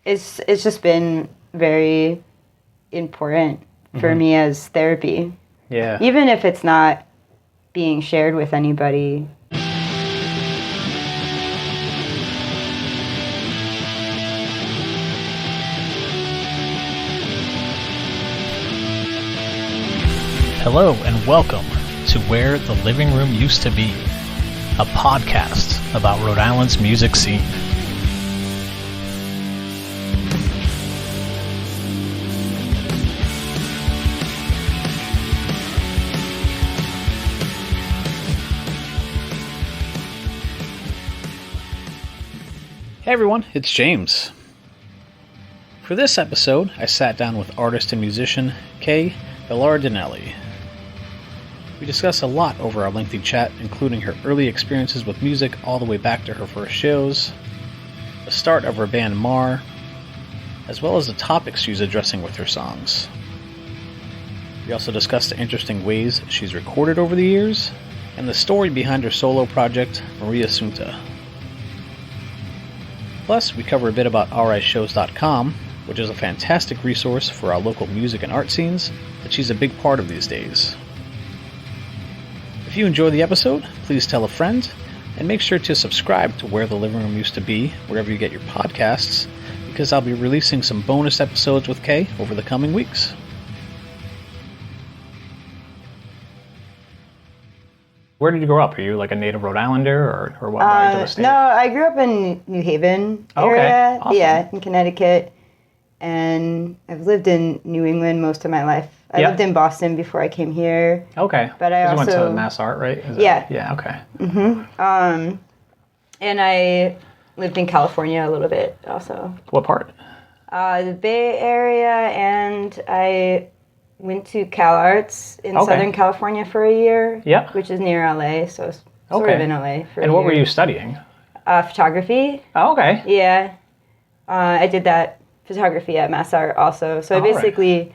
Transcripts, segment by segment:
it's just been very important for me as therapy. Yeah. Even if it's not being shared with anybody. Hello and welcome to Where the Living Room Used to Be, a podcast about Rhode Island's music scene. Hey everyone, it's James. For this episode, I sat down with artist and musician Belardinelli. We discuss a lot over our lengthy chat, including her early experiences with music all the way back to her first shows, the start of her band Mar, as well as the topics she's addressing with her songs. We also discuss the interesting ways she's recorded over the years, and the story behind her solo project, Mariassunta. Plus, we cover a bit about rishows.com, which is a fantastic resource for our local music and art scenes that she's a big part of these days. If you enjoy the episode, please tell a friend, and make sure to subscribe to Where the Living Room Used to Be, wherever you get your podcasts, because I'll be releasing some bonus episodes with Kay over the coming weeks. Where did you grow up? Are you like a native Rhode Islander or what part of the state? No, I grew up in New Haven area. Okay, awesome. Yeah, in Connecticut. And I've lived in New England most of my life. I lived in Boston before I came here. Okay. But I also went to Mass Art, right? Yeah, okay. Mm-hmm. And I lived in California a little bit also. What part? The Bay Area, and I went to Cal Arts in Southern California for a year. Yeah. Which is near LA, so it's sort of in LA for a year. And what were you studying? Photography. Oh, okay. Yeah. I did that photography at Mass Art also. So I basically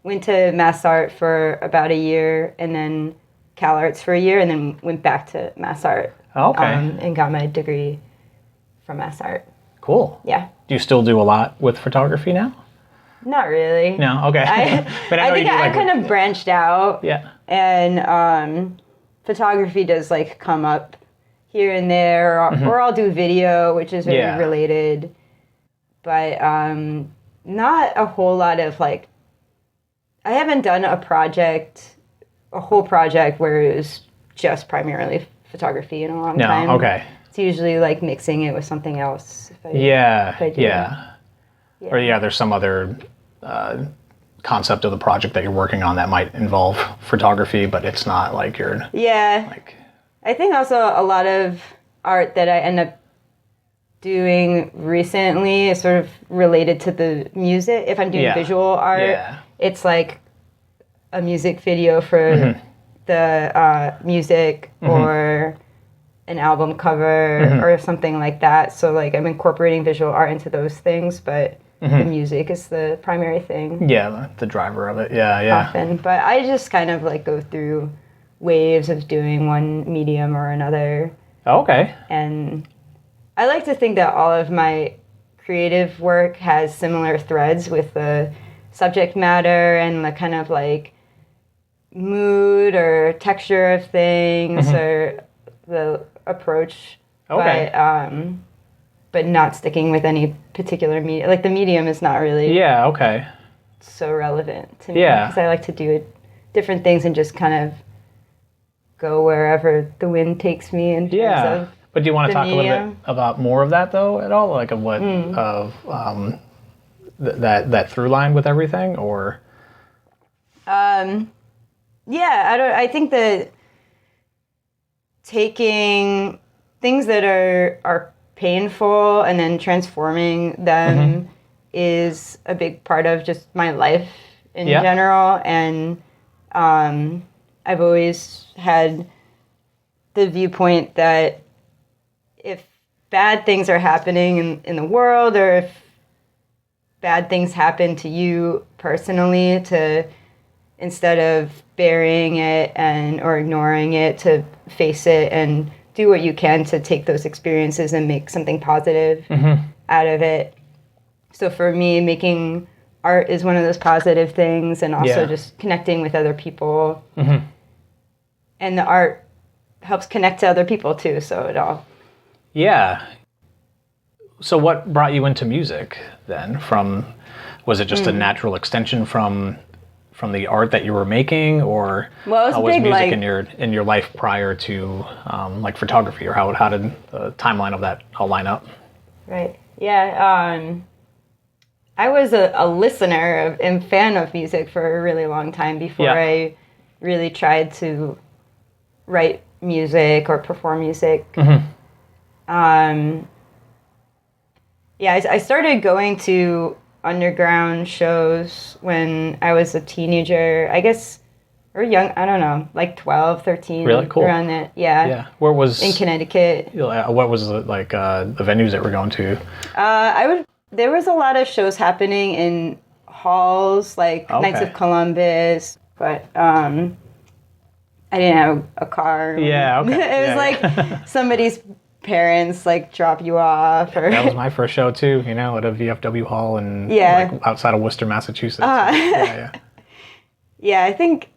went to Mass Art for about a year, and then Cal Arts for a year, and then went back to Mass Art. Okay. And got my degree from Mass Art. Cool. Yeah. Do you still do a lot with photography now? Not really. No? Okay. But I think I kind of branched out. Yeah. And photography does like come up here and there, or I'll do video, which is very related. But not a whole lot of like, I haven't done a whole project where it was just primarily photography in a long time. No, okay. It's usually like mixing it with something else. If I do. Or there's some other concept of the project that you're working on that might involve photography, but it's not like you're... Yeah. Like, I think also a lot of art that I end up doing recently is sort of related to the music. If I'm doing visual art, it's like a music video for the music or an album cover or something like that. So like I'm incorporating visual art into those things, but the music is the primary thing. Yeah, the driver of it. Yeah. Often. But I just kind of like go through waves of doing one medium or another. Okay. And I like to think that all of my creative work has similar threads with the subject matter and the kind of like mood or texture of things or the approach. Okay. But not sticking with any particular medium. Like the medium is not really so relevant to me. Because I like to do different things and just kind of go wherever the wind takes me in terms of But do you want to talk a little bit about more of that, though, at all? Like, of what, that through line with everything, or? I think that taking things that are painful and then transforming them is a big part of just my life in general. And I've always had the viewpoint that if bad things are happening in the world, or if bad things happen to you personally, to instead of burying it or ignoring it, to face it and do what you can to take those experiences and make something positive out of it. So for me, making art is one of those positive things, and also just connecting with other people. Mm-hmm. And the art helps connect to other people too, so it all... Yeah. So what brought you into music then? Was it just a natural extension from the art that you were making, or how was music in your life prior to like photography, or how did the timeline of that all line up? Right. Yeah. I was a listener and fan of music for a really long time before I really tried to write music or perform music. Mm-hmm. I started going to underground shows when I was a teenager, I guess, or young, I don't know, like 12, 13. Really? Cool. Around that, yeah. Yeah. Where was... In Connecticut. What was the venues that we're going to? There was a lot of shows happening in halls, like Knights of Columbus, but I didn't have a car. Yeah, okay. It was like somebody's parents like drop you off. Or... That was my first show too, at a VFW hall outside of Worcester, Massachusetts. Yeah, I think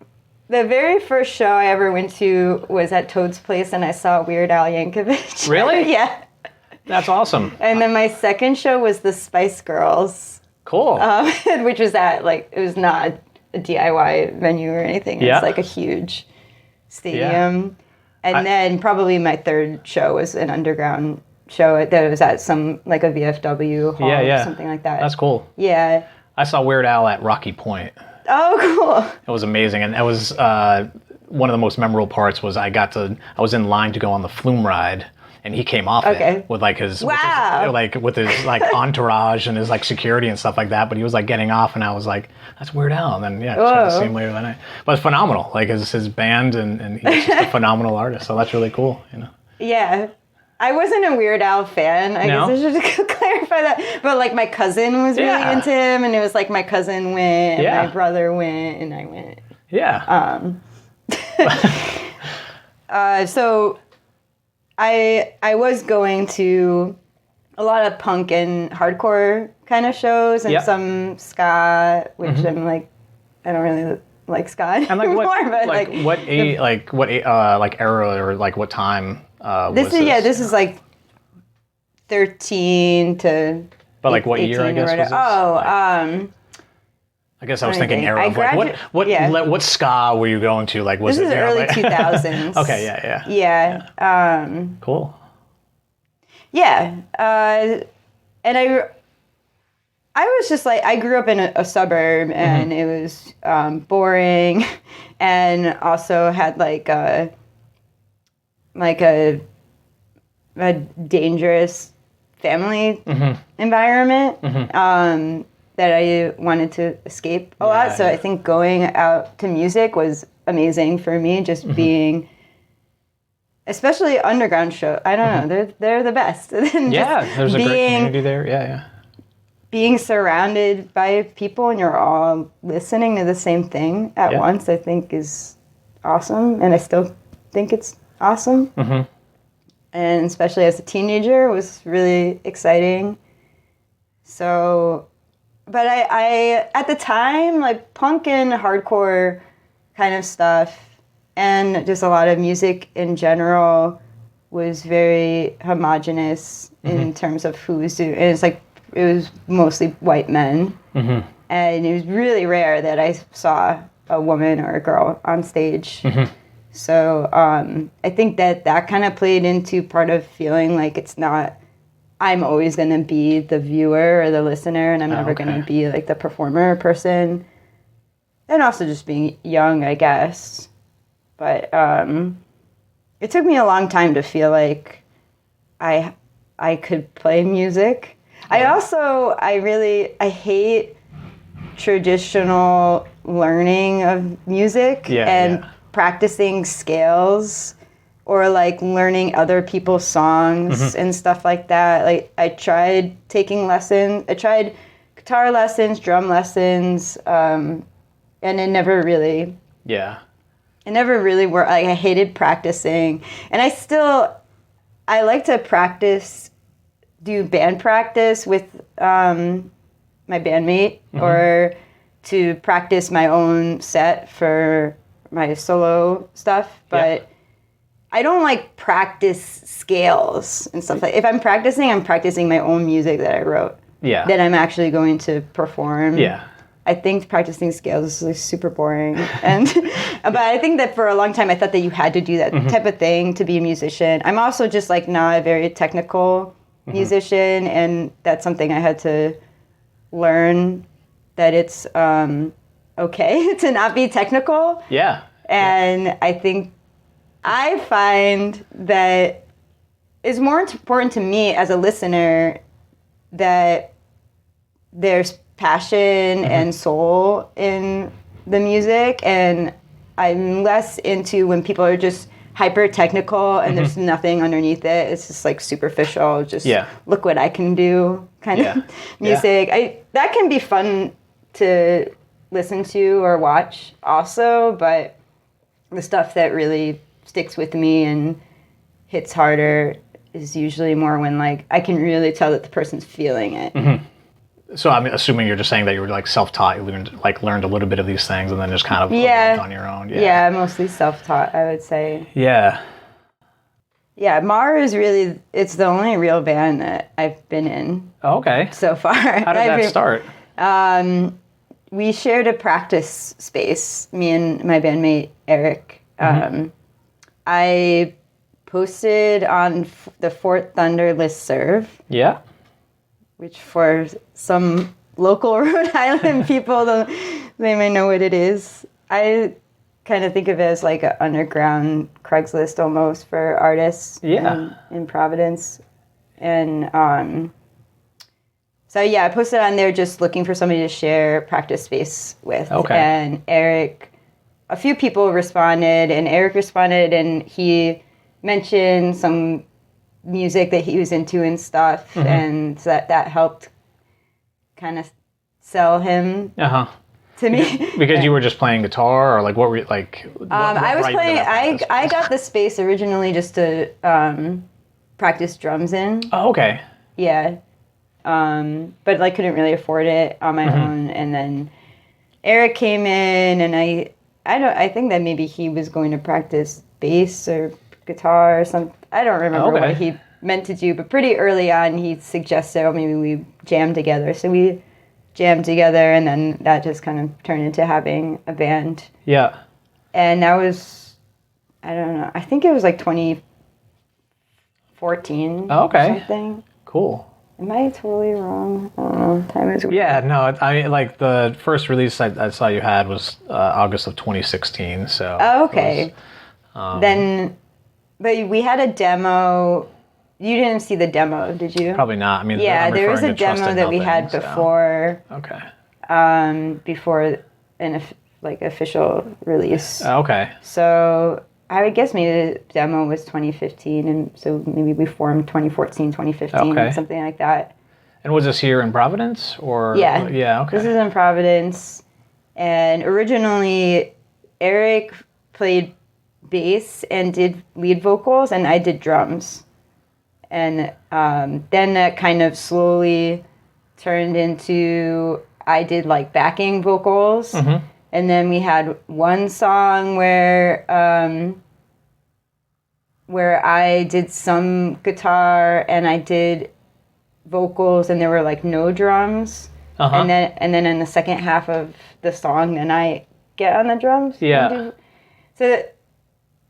the very first show I ever went to was at Toad's Place, and I saw Weird Al Yankovic. Really? Yeah. That's awesome. And then my second show was the Spice Girls. Cool. Which was at, it was not a DIY venue or anything. It was like a huge stadium. Yeah. And then probably my third show was an underground show that was at some, a VFW hall or something like that. That's cool. Yeah. I saw Weird Al at Rocky Point. Oh, cool. It was amazing. And that was one of the most memorable parts was I was in line to go on the flume ride. And he came off it with his entourage and his security and stuff like that. But he was getting off, and I was like, "That's Weird Al." And then tried to see him later that night. But it's phenomenal. His band, and he's just a phenomenal artist. So that's really cool. Yeah, I wasn't a Weird Al fan. I guess I should clarify that. But my cousin was really into him, and it was my cousin went, and my brother went, and I went. Yeah. So. I was going to a lot of punk and hardcore kind of shows, and some ska, which I'm I don't really like ska anymore. What era or what time was this? This is 13 to. But what year? I guess. Was this? I guess I was thinking era of what ska were you going to? Was this is early 2000s. Okay, yeah. Cool. Yeah, and I was just I grew up in a suburb, and it was boring, and also had a dangerous family environment. That I wanted to escape a lot. So I think going out to music was amazing for me, just being, especially underground show. I don't know, they're the best. There's a great community there. Yeah. Being surrounded by people and you're all listening to the same thing at once, I think is awesome. And I still think it's awesome. Mm-hmm. And especially as a teenager, it was really exciting. So... But I at the time, punk and hardcore kind of stuff, and just a lot of music in general was very homogenous in terms of who was doing it. It was mostly white men. Mm-hmm. And it was really rare that I saw a woman or a girl on stage. Mm-hmm. So I think that kind of played into part of feeling it's not... I'm always going to be the viewer or the listener, and I'm never going to be the performer person. And also just being young, I guess. But it took me a long time to feel like I could play music. I hate traditional learning of music and practicing scales. Or learning other people's songs and stuff like that. I tried taking lessons. I tried guitar lessons, drum lessons, and it never really. Yeah. It never really worked. I hated practicing, and I like to practice, do band practice with my bandmate or to practice my own set for my solo stuff, but I don't like practice scales and stuff like. If I'm practicing my own music that I wrote. Yeah. That I'm actually going to perform. Yeah. I think practicing scales is like super boring, and but I think that for a long time I thought that you had to do that type of thing to be a musician. I'm also just like not a very technical musician, and that's something I had to learn, that it's okay to not be technical. Yeah. And I find that it's more important to me as a listener that there's passion and soul in the music, and I'm less into when people are just hyper technical and there's nothing underneath it. It's just like superficial, just look what I can do kind of music. That can be fun to listen to or watch also, but the stuff that really sticks with me and hits harder is usually more when like I can really tell that the person's feeling it. So I'm assuming you're just saying that you were like self-taught, you learned a little bit of these things and then just kind of evolved on your own. Yeah, mostly self-taught, I would say. Yeah. Yeah, Mar is really, it's the only real band that I've been in. Oh, okay. So far. How did that start? We shared a practice space, me and my bandmate Eric. I posted on the Fort Thunder listserv. Yeah. Which for some local Rhode Island people, they may know what it is. I kind of think of it as like an underground Craigslist almost for artists in Providence. And so I posted on there just looking for somebody to share practice space with. Okay. And Eric, a few people responded, and Eric responded, and he mentioned some music that he was into and stuff, and so that helped kind of sell him to me. Because you were just playing guitar, or like what were you like? I was playing. I got the space originally just to practice drums in. Oh, okay. Yeah, but like couldn't really afford it on my own, and then Eric came in, and I think that maybe he was going to practice bass or guitar or something. I don't remember what he meant to do, but pretty early on he suggested, maybe we jam together. So we jammed together, and then that just kind of turned into having a band. Yeah. And that was, I don't know, I think it was like 2014 or something. Cool. Am I totally wrong? I don't know. Time is weird. Yeah, no, I mean, like the first release I saw you had was August of 2016. So. Oh, okay. Then, but we had a demo. You didn't see the demo, did you? Probably not. I mean, there was a demo that we had before. Okay. Before an official release. Okay. So I would guess maybe the demo was 2015, and so maybe we formed 2014, 2015, something like that. And was this here in Providence, or? Yeah. Yeah. Okay. This is in Providence, and originally Eric played bass and did lead vocals, and I did drums. And then that kind of slowly turned into I did like backing vocals. And then we had one song where I did some guitar and I did vocals, and there were like no drums. And then in the second half of the song, then I get on the drums. Yeah. So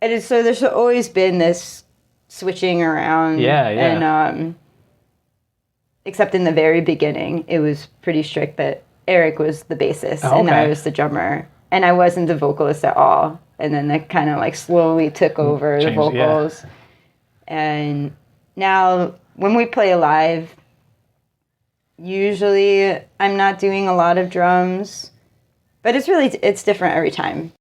there's always been this switching around. Yeah. And except in the very beginning, it was pretty strict that Eric was the bassist and I was the drummer, and I wasn't the vocalist at all. And then that kind of like slowly took over the vocals. Yeah. And now when we play live, usually I'm not doing a lot of drums, but it's different every time.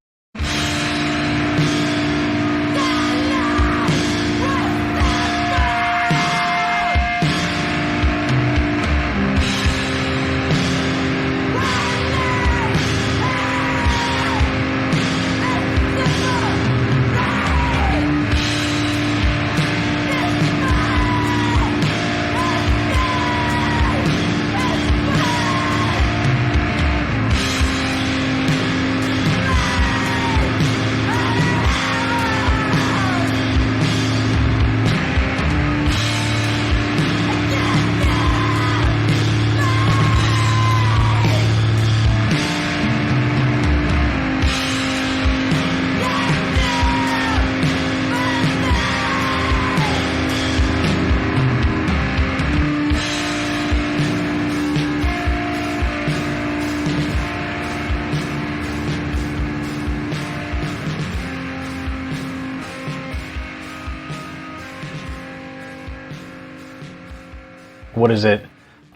what is it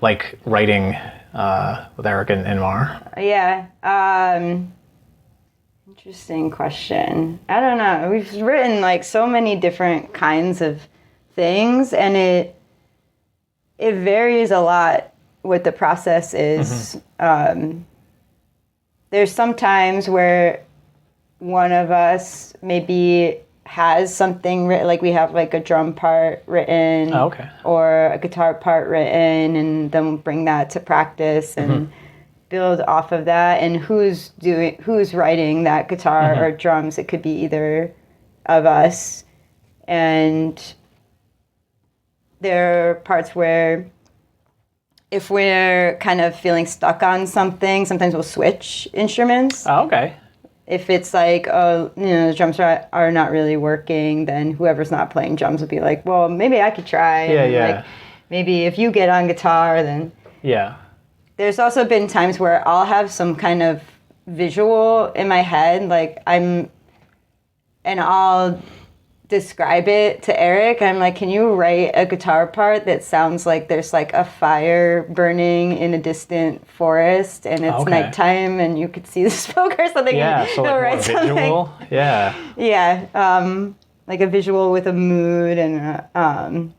like writing with Eric and Mar? Yeah. Interesting question. I don't know. We've written like so many different kinds of things, and it varies a lot what the process is. There's some times where one of us maybe has something written, like we have like a drum part written or a guitar part written, and then we'll bring that to practice and build off of that. And who's writing that guitar or drums? It could be either of us. And there are parts where if we're kind of feeling stuck on something, sometimes we'll switch instruments. Oh, okay. If it's like, the drums are not really working, then whoever's not playing drums will be like, well, maybe I could try. Yeah. Like, maybe if you get on guitar, then... Yeah. There's also been times where I'll have some kind of visual in my head, and I'll describe it to Eric. I'm like, can you write a guitar part that sounds like there's like a fire burning in a distant forest and it's nighttime and you could see the smoke or something? Yeah, so like write more visual. Yeah. Yeah, like a visual with a mood, and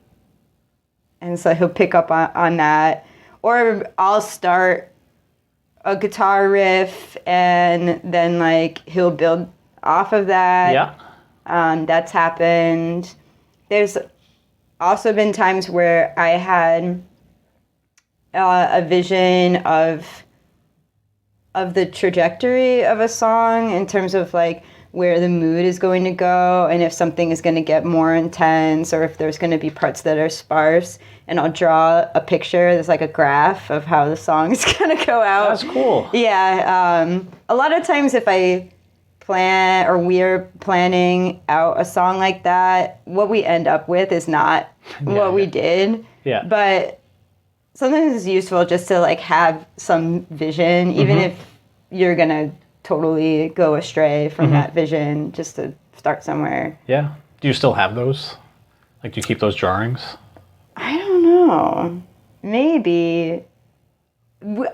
so he'll pick up on that. Or I'll start a guitar riff and then like he'll build off of that. Yeah. That's happened. There's also been times where I had a vision of the trajectory of a song in terms of like where the mood is going to go and if something is going to get more intense or if there's going to be parts that are sparse. And I'll draw a picture. There's like a graph of how the song is going to go out. That's cool. Yeah. A lot of times if I plan or we're planning out a song like that, what we end up with is not what we did. Yeah. But sometimes it's useful just to like have some vision, even if you're going to totally go astray from that vision, just to start somewhere. Yeah. Do you still have those? Like, do you keep those drawings? I don't know. Maybe.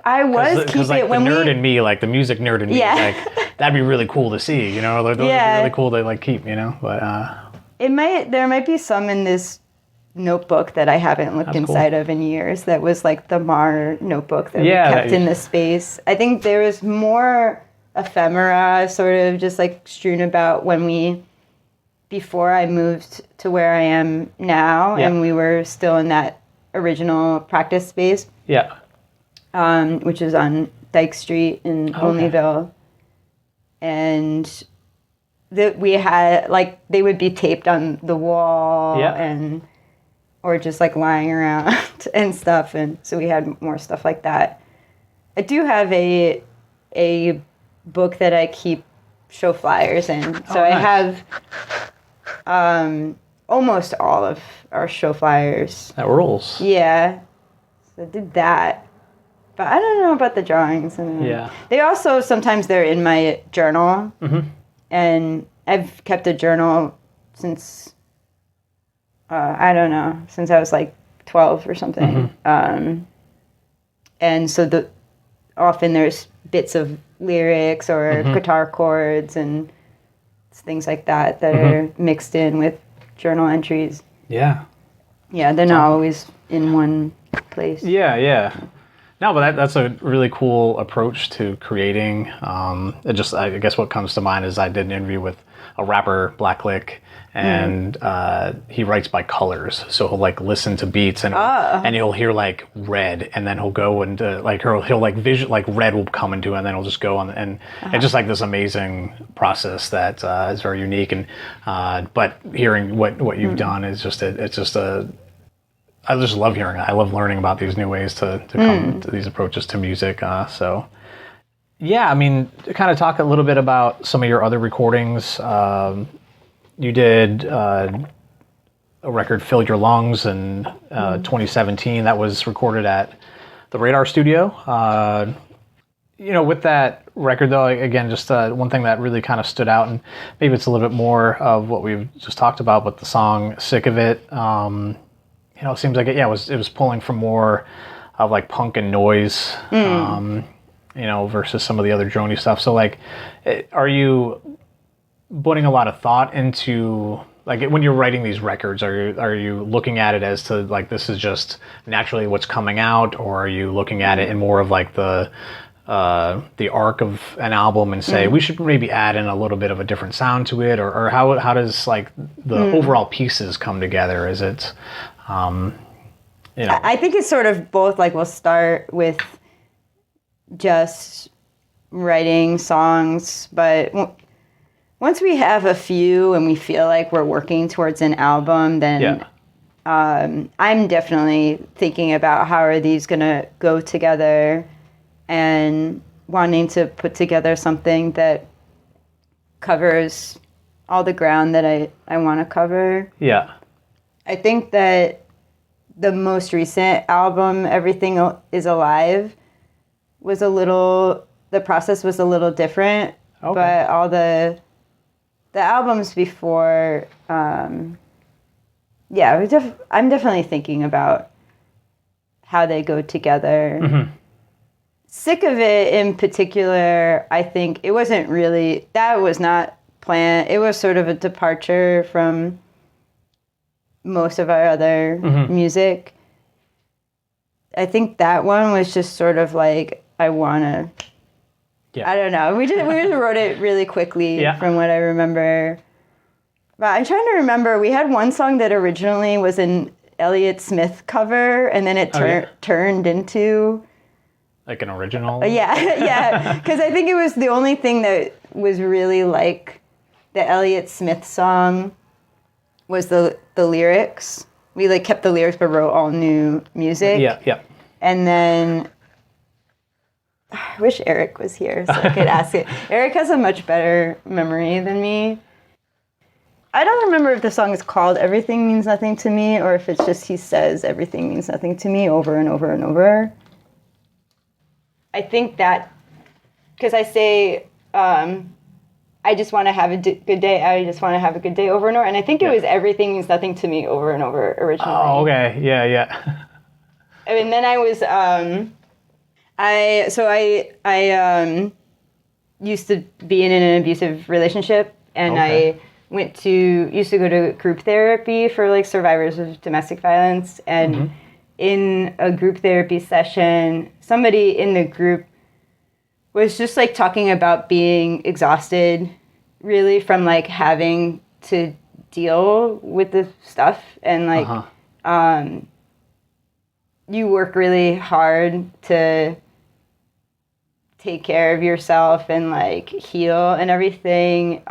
I was keeping like it when the nerd in me, like the music nerd in me, like that'd be really cool to see, you know. Those would be really cool to like keep, you know. But there might be some in this notebook that I haven't looked inside of in years. That was like the Mar notebook that we kept in the space. I think there was more ephemera, sort of just like strewn about before I moved to where I am now, and we were still in that original practice space. Yeah. Which is on Dyke Street in Olneyville. And we had, like, they would be taped on the wall or just, like, lying around and stuff. And so we had more stuff like that. I do have a book that I keep show flyers in. So I have almost all of our show flyers. That rules. Yeah. So I did that. But I don't know about the drawings. They also, sometimes they're in my journal. And I've kept a journal since, I don't know, since I was like 12 or something. And so often there's bits of lyrics or guitar chords and things like that are mixed in with journal entries. Yeah. Yeah, they're not always in one place. Yeah. No, but that's a really cool approach to creating. I guess what comes to mind is I did an interview with a rapper, Blacklick, and he writes by colors. So he'll like listen to beats and he'll hear like red, and then he'll go into like he'll like vision like red will come into it, and then he'll just go on and it's just like this amazing process that is very unique. And but hearing what you've done is just I just love hearing it. I love learning about these new ways to come to these approaches to music. So, yeah, I mean, to kind of talk a little bit about some of your other recordings. You did a record, Fill Your Lungs, in 2017. That was recorded at the Radar Studio. With that record, though, again, just one thing that really kind of stood out, and maybe it's a little bit more of what we've just talked about, but the song Sick of It. it seems like it was pulling from more of like punk and noise, versus some of the other drony stuff. So like, are you putting a lot of thought into, like, when you're writing these records, are you looking at it as to like, this is just naturally what's coming out, or are you looking at it in more of like the arc of an album and say we should maybe add in a little bit of a different sound to it, or how does like the overall pieces come together? Is it I think it's sort of both. Like, we'll start with just writing songs, but once we have a few and we feel like we're working towards an album, then I'm definitely thinking about how are these gonna go together, and wanting to put together something that covers all the ground that I want to cover. Yeah. I think that the most recent album, Everything Is Alive, the process was a little different. Okay. But all the albums before, I'm definitely thinking about how they go together. Mm-hmm. Sick of It in particular, I think it wasn't really, that was not planned. It was sort of a departure from most of our other music. I think that one was just sort of like, I don't know. We just wrote it really quickly from what I remember. But I'm trying to remember, we had one song that originally was an Elliott Smith cover, and then it turned into... Like an original? Yeah. Because I think it was the only thing that was really like the Elliott Smith song was the lyrics. We like kept the lyrics but wrote all new music. Yeah. And then I wish Eric was here so I could ask it. Eric has a much better memory than me. I don't remember if the song is called Everything Means Nothing to Me, or if it's just he says everything means nothing to me over and over and over. I think that, because I say, I just want to have a good day, I just want to have a good day over and over, and I think it was Everything Means Nothing to Me over and over originally. Oh, okay, yeah. And then I was, I used to be in an abusive relationship, and I used to go to group therapy for like survivors of domestic violence, and in a group therapy session, somebody in the group was just like talking about being exhausted really from like having to deal with the stuff, and like you work really hard to take care of yourself and like heal and everything,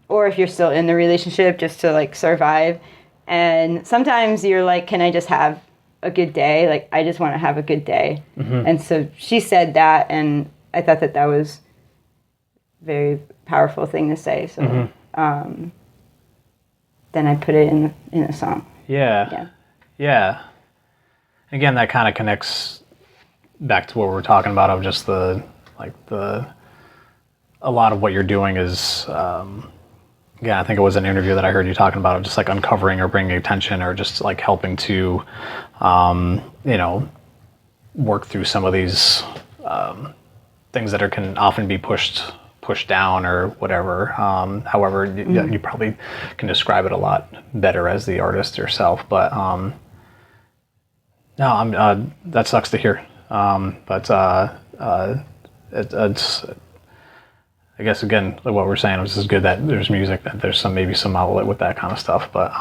or if you're still in the relationship, just to like survive. And sometimes you're like, can I just have a good day? Like, I just want to have a good day. And so she said that, and I thought that was a very powerful thing to say. So then I put it in a song. Yeah. Again, that kind of connects back to what we were talking about, of just a lot of what you're doing is, I think it was an interview that I heard you talking about, of just like uncovering or bringing attention, or just like helping to, work through some of these things that can often be pushed down or whatever. However, you probably can describe it a lot better as the artist yourself. But no, that sucks to hear. It's I guess, again, like what we're saying, it's just good that there's music, that there's maybe some outlet with that kind of stuff. But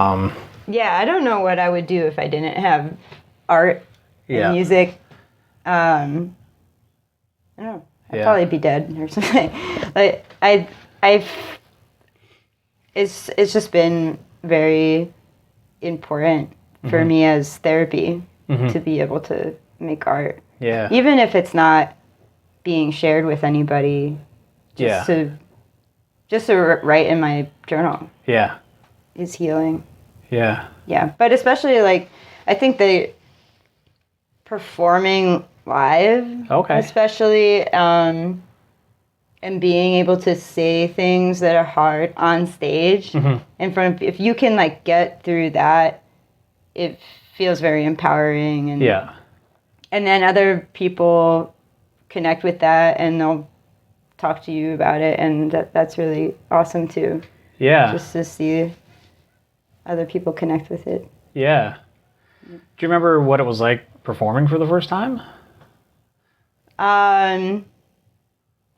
yeah, I don't know what I would do if I didn't have art and music. I don't know. I'd probably be dead or something. Like it's just been very important for me as therapy to be able to make art. Yeah. Even if it's not being shared with anybody. Just to write in my journal. Yeah. Is healing. Yeah. Yeah. But especially like, I think that performing live. Okay. Especially, and being able to say things that are hard on stage in front of, if you can like get through that, it feels very empowering. And Yeah. And then other people connect with that, and they'll talk to you about it, and that's really awesome too. Yeah. Just to see other people connect with it. Yeah. Do you remember what it was like performing for the first time?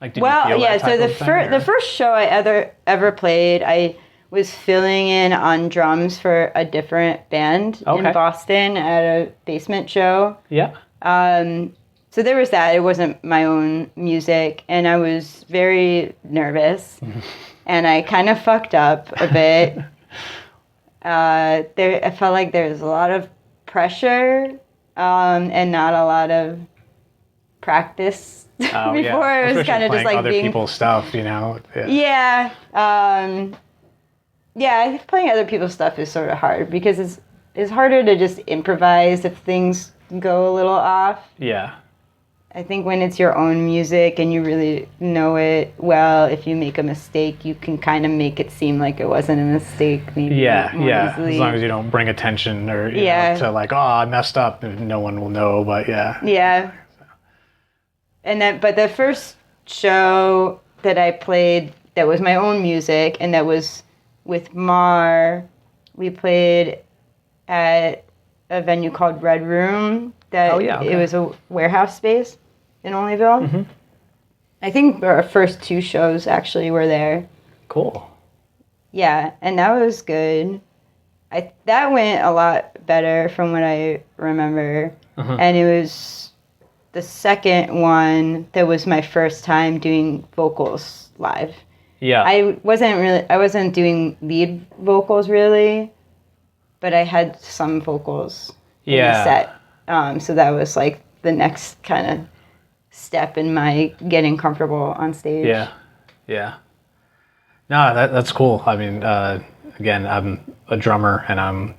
Like, did you feel that So type of thing, the first show I ever played, I was filling in on drums for a different band in Boston at a basement show. Yeah. So there was that. It wasn't my own music, and I was very nervous, and I kind of fucked up a bit. I felt like there was a lot of pressure, and not a lot of practice before. Yeah. It was kind of just like other being people's stuff, you know. Yeah. I think playing other people's stuff is sort of hard because it's harder to just improvise if things go a little off. Yeah. I think when it's your own music and you really know it well, if you make a mistake, you can kind of make it seem like it wasn't a mistake. Maybe more easily. As long as you don't bring attention or you know, to like, oh, I messed up, and no one will know. But yeah. Yeah. But the first show that I played that was my own music and that was with Mar, we played at a venue called Red Room. It was a warehouse space in Olneyville. Mm-hmm. I think our first 2 shows actually were there. Cool. Yeah, and that was good. That went a lot better from what I remember. Mm-hmm. And it was the second one that was my first time doing vocals live. Yeah. I wasn't doing lead vocals really, but I had some vocals in the set. So that was like the next kind of step in my getting comfortable on stage. Yeah. Yeah. No, that's cool. I mean, again, I'm a drummer and I'm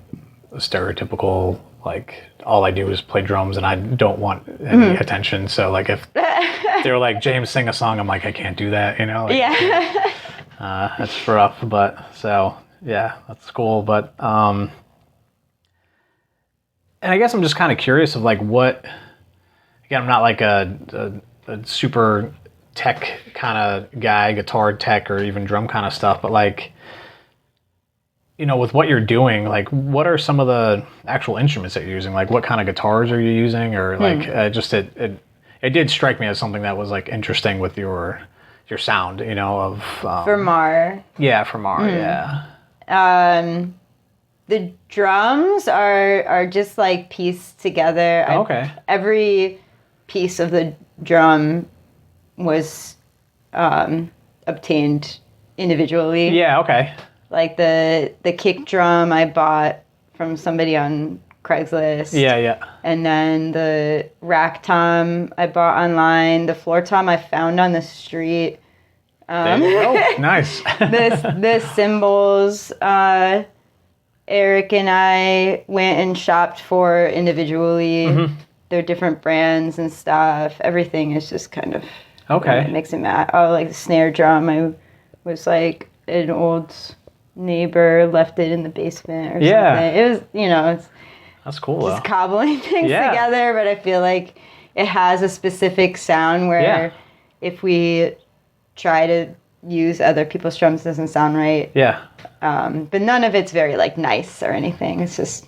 a stereotypical, like, all I do is play drums and I don't want any attention. So, like, if they were like, James, sing a song, I'm like, I can't do that, you know? Like, yeah. That's rough, but so, yeah, that's cool. But, and I guess I'm just kind of curious of, like, what, again, I'm not like a super tech kind of guy, guitar tech or even drum kind of stuff, but, like, you know, with what you're doing, like, what are some of the actual instruments that you're using? Like, what kind of guitars are you using? Or, like, it did strike me as something that was, like, interesting with your sound, you know, of... for Mar. Yeah, for Mar, yeah. The drums are just, like, pieced together. Oh, okay. Every piece of the drum was obtained individually. Yeah, okay. Like the kick drum I bought from somebody on Craigslist. Yeah, yeah. And then the rack tom I bought online. The floor tom I found on the street. There you go. Nice. the cymbals Eric and I went and shopped for individually. Mm-hmm. They're different brands and stuff. Everything is just kind of mix and match. Oh, like the snare drum, I was like an old neighbor left it in the basement or something. It was, you know, that's cool. Just cobbling things together, but I feel like it has a specific sound where if we try to use other people's drums, it doesn't sound right. Yeah. But none of it's very like nice or anything. It's just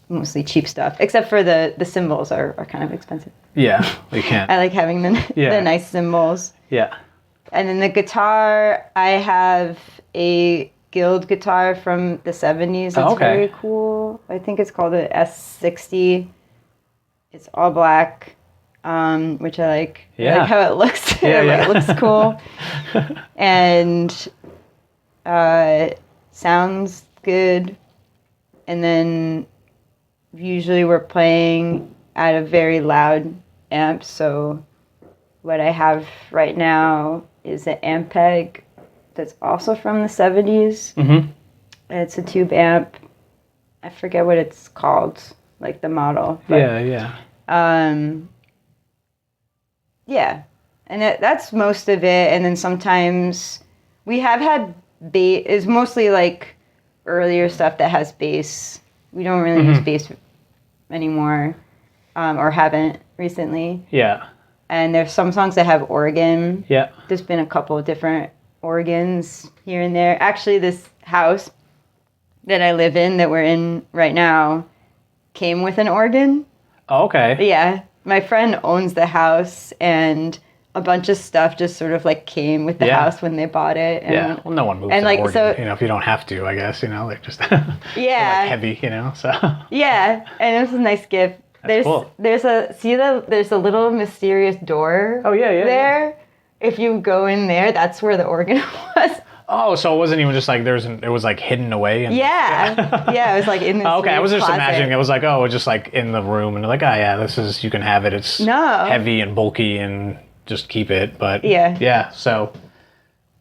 mostly cheap stuff, except for the cymbals are kind of expensive. Yeah, we can't. I like having the nice cymbals. Yeah. And then the guitar, I have a Guild guitar from the 70s. It's very cool. I think it's called an S60. It's all black, which I like. Yeah. I like how it looks. It looks cool. And sounds good. And then usually we're playing at a very loud amp, so what I have right now is an Ampeg that's also from the 70s. Mm-hmm. It's a tube amp. I forget what it's called, like the model. But, yeah. And that's most of it. And then sometimes we have had bass. It's mostly like earlier stuff that has bass we don't really use bass anymore, or haven't recently. Yeah. And there's some songs that have organ. Yeah. There's been a couple of different organs here and there. Actually, this house that I live in, that we're in right now, came with an organ. Oh, okay. Yeah. My friend owns the house, and a bunch of stuff just sort of like came with the house when they bought it. And, yeah. Well, no one moves an organ, if you don't have to, I guess, like just yeah, like heavy, so. Yeah, and it was a nice gift. That's cool. There's a little mysterious door. Oh yeah. There. Yeah. If you go in there, that's where the organ was. Oh, so it wasn't even just like it was like hidden away. Yeah, it was like in this. Okay, I was just closet. imagining it was like, oh, just like in the room, and like, oh yeah, you can have it. It's heavy and bulky, and just keep it. But yeah. So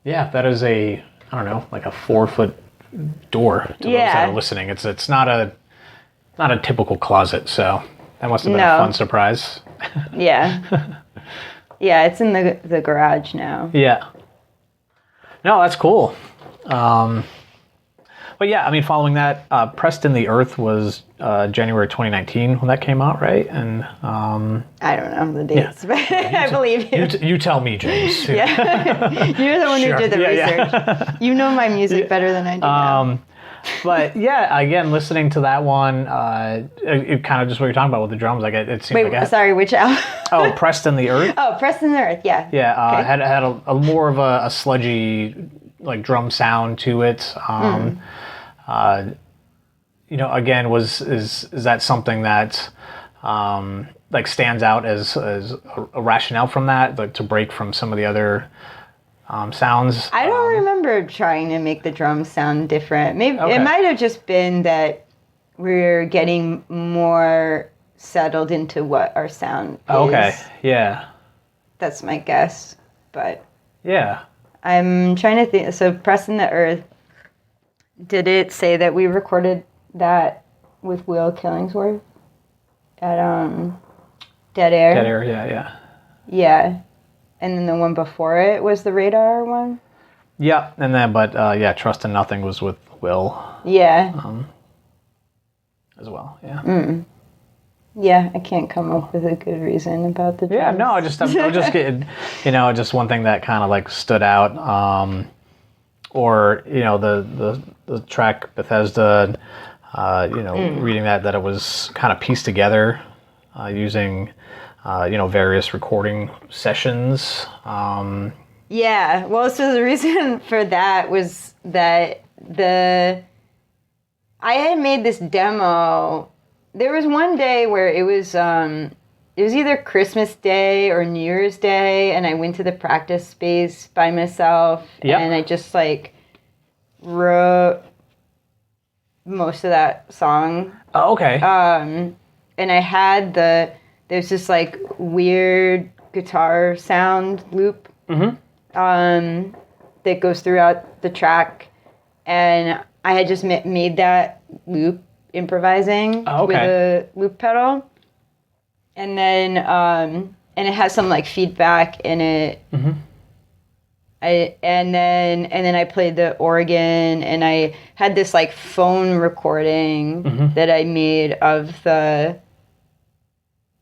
yeah, that is I don't know, like a 4-foot door to those that are listening. It's not a typical closet, so that must have been a fun surprise. Yeah. Yeah, it's in the garage now. Yeah. No, that's cool. But yeah, I mean, following that, Pressed in the Earth was January 2019 when that came out, right? And I don't know the dates, but I believe you. You tell me, James. Yeah, you're the one who did the research. Yeah. You know my music better than I do now. But yeah, again, listening to that one, it kind of just what you're talking about with the drums, like it seems like. Sorry, which album? Oh, Pressed in the Earth. Oh, Pressed in the Earth, yeah. Yeah, okay. Had a more of a sludgy, like drum sound to it. Again, is that something that like stands out as a rationale from that, like to break from some of the other sounds? I don't remember trying to make the drums sound different. Maybe it might have just been that we're getting more settled into what our sound is. Okay, yeah. That's my guess, but yeah. I'm trying to think. So, Pressed in the Earth, did it say that we recorded that with Will Killingsworth at Dead Air? Dead Air, yeah. Yeah. And then the one before it was the Radar one? Yeah, and then, Trust in Nothing was with Will. Yeah. As well, yeah. Yeah, I can't come up with a good reason about the drums. Yeah, no, I'm just getting, just one thing that kind of like stood out. Or, the track Bethesda, reading that it was kind of pieced together using, various recording sessions. Yeah, well, so the reason for that was that I had made this demo. There was one day where it was either Christmas Day or New Year's Day, and I went to the practice space by myself, and I just like wrote most of that song. Oh, okay. And I had there's this like weird guitar sound loop that goes throughout the track, and I had just made that loop improvising with a loop pedal, and then and it has some like feedback in it. And then I played the organ, and I had this like phone recording that I made of the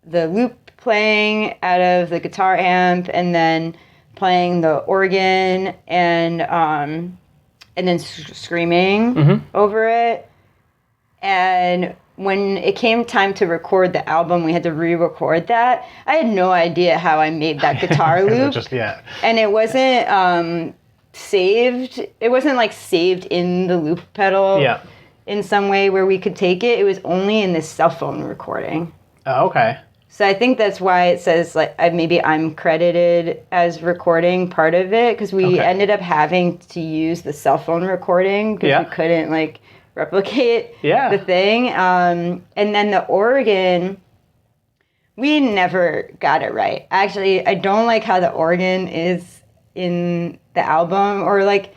loop playing out of the guitar amp, and then playing the organ, and then screaming over it. And when it came time to record the album, we had to re-record that. I had no idea how I made that guitar loop. And it wasn't saved. It wasn't like saved in the loop pedal in some way where we could take it. It was only in this cell phone recording. Oh, okay. So I think that's why it says like maybe I'm credited as recording part of it, because we ended up having to use the cell phone recording because we couldn't like replicate the thing. And then the organ, we never got it right. Actually, I don't like how the organ is in the album, or like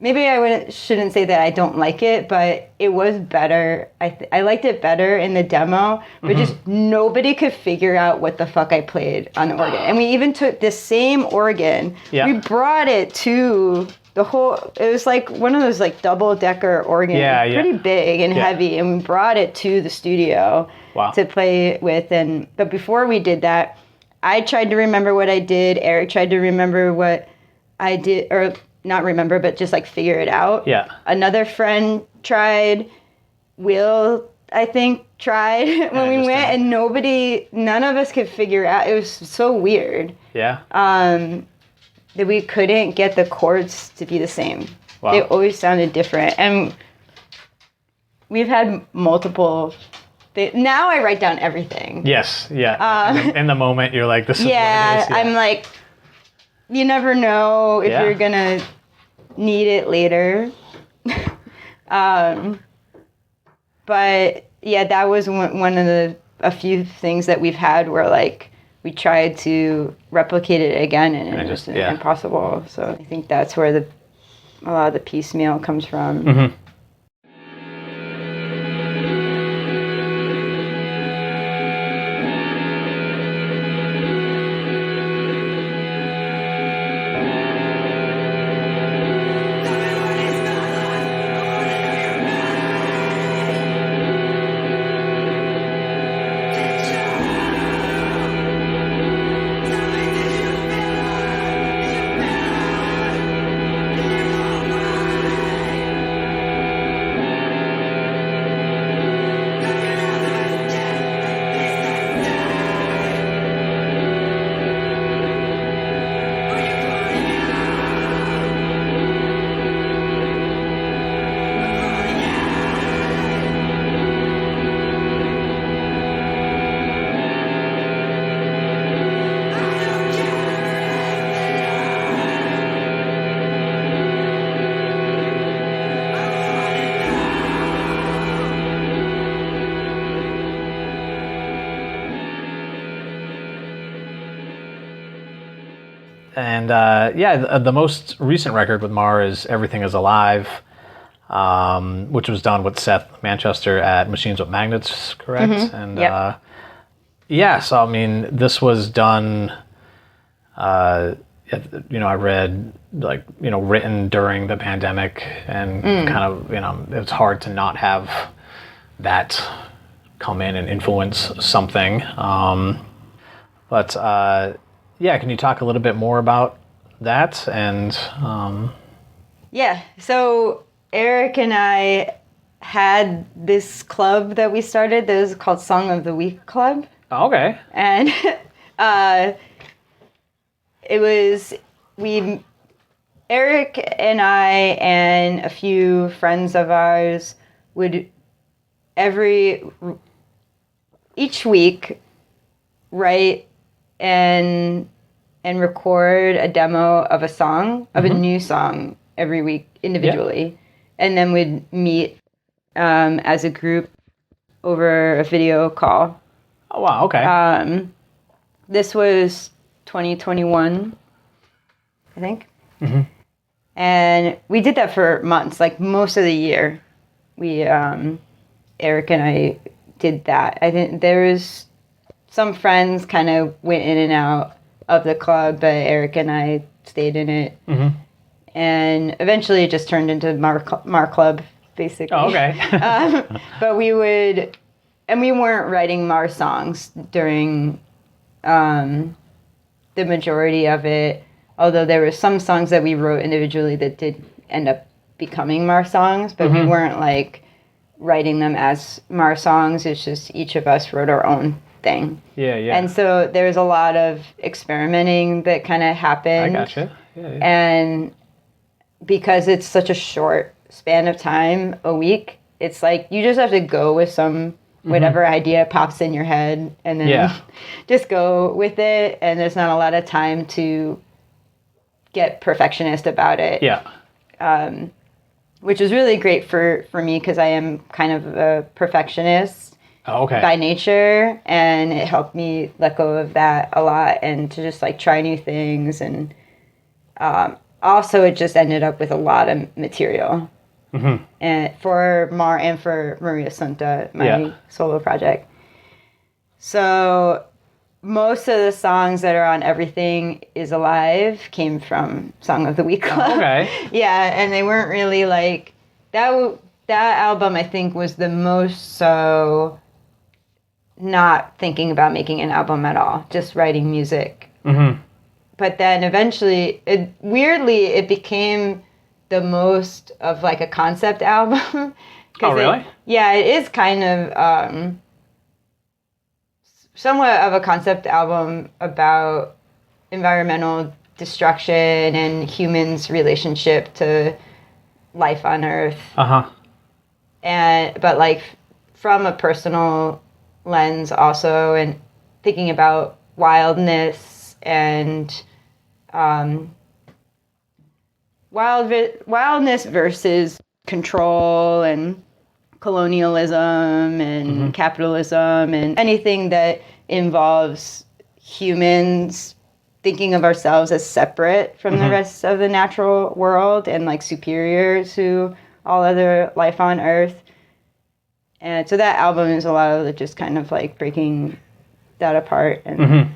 maybe I shouldn't say that I don't like it, but it was better. I liked it better in the demo, but just nobody could figure out what the fuck I played on the organ. And we even took the same organ, we brought it to the it was like one of those like double-decker organs, pretty big and heavy, and we brought it to the studio to play with. But before we did that, I tried to remember what I did. Eric tried to remember what I did, or not remember, but just like figure it out. Yeah. Another friend tried. Will, I think, tried when we went, and none of us could figure out. It was so weird. Yeah. That we couldn't get the chords to be the same. Wow. They always sounded different. And we've had multiple... Now I write down everything. Yes, yeah. In the moment, you're like, this is what it is. Yeah, I'm like, you never know if you're going to need it later. But, yeah, that was one of a few things that we've had where, like, we tried to replicate it again, and it was impossible. So I think that's where a lot of the piecemeal comes from. Mm-hmm. And the most recent record with Mar is Everything Is Alive, which was done with Seth Manchester at Machines with Magnets, correct? Mm-hmm. And so I mean, this was done, I read, like, written during the pandemic, and kind of, it's hard to not have that come in and influence something. Can you talk a little bit more about that? And so Eric and I had this club that we started that was called Song of the Week Club. Oh, okay. And Eric and I and a few friends of ours would each week write and record a demo of a song, of a new song every week individually. And then we'd meet as a group over a video call. Oh, wow, okay. This was 2021, I think. Mm-hmm. And we did that for months, like most of the year. We, Eric and I did that. I think there was some friends kind of went in and out of the club, but Eric and I stayed in it. Mm-hmm. And eventually it just turned into Mar Club, basically. Oh, okay. But we weren't writing Mar songs during the majority of it, although there were some songs that we wrote individually that did end up becoming Mar songs, but we weren't like writing them as Mar songs. It's just each of us wrote our own thing. Yeah. And so there's a lot of experimenting that kind of happened. I gotcha. Yeah. And because it's such a short span of time, a week, it's like you just have to go with whatever idea pops in your head, and then just go with it. And there's not a lot of time to get perfectionist about it. Yeah. Which is really great for me because I am kind of a perfectionist. Oh, okay. By nature, and it helped me let go of that a lot and to just like try new things. And also it just ended up with a lot of material and for Mar and for Mariassunta, my solo project. So most of the songs that are on Everything Is Alive came from Song of the Week Club. Okay. Yeah, and they weren't really like that. That album, I think, was the most so not thinking about making an album at all, just writing music. Mm-hmm. But then eventually, it became the most of like a concept album. Oh, really? It is kind of somewhat of a concept album about environmental destruction and humans' relationship to life on Earth. Uh-huh. But like from a personal lens also, and thinking about wildness and wildness versus control and colonialism and capitalism and anything that involves humans thinking of ourselves as separate from the rest of the natural world and like superior to all other life on Earth. And so that album is a lot of just kind of like breaking that apart and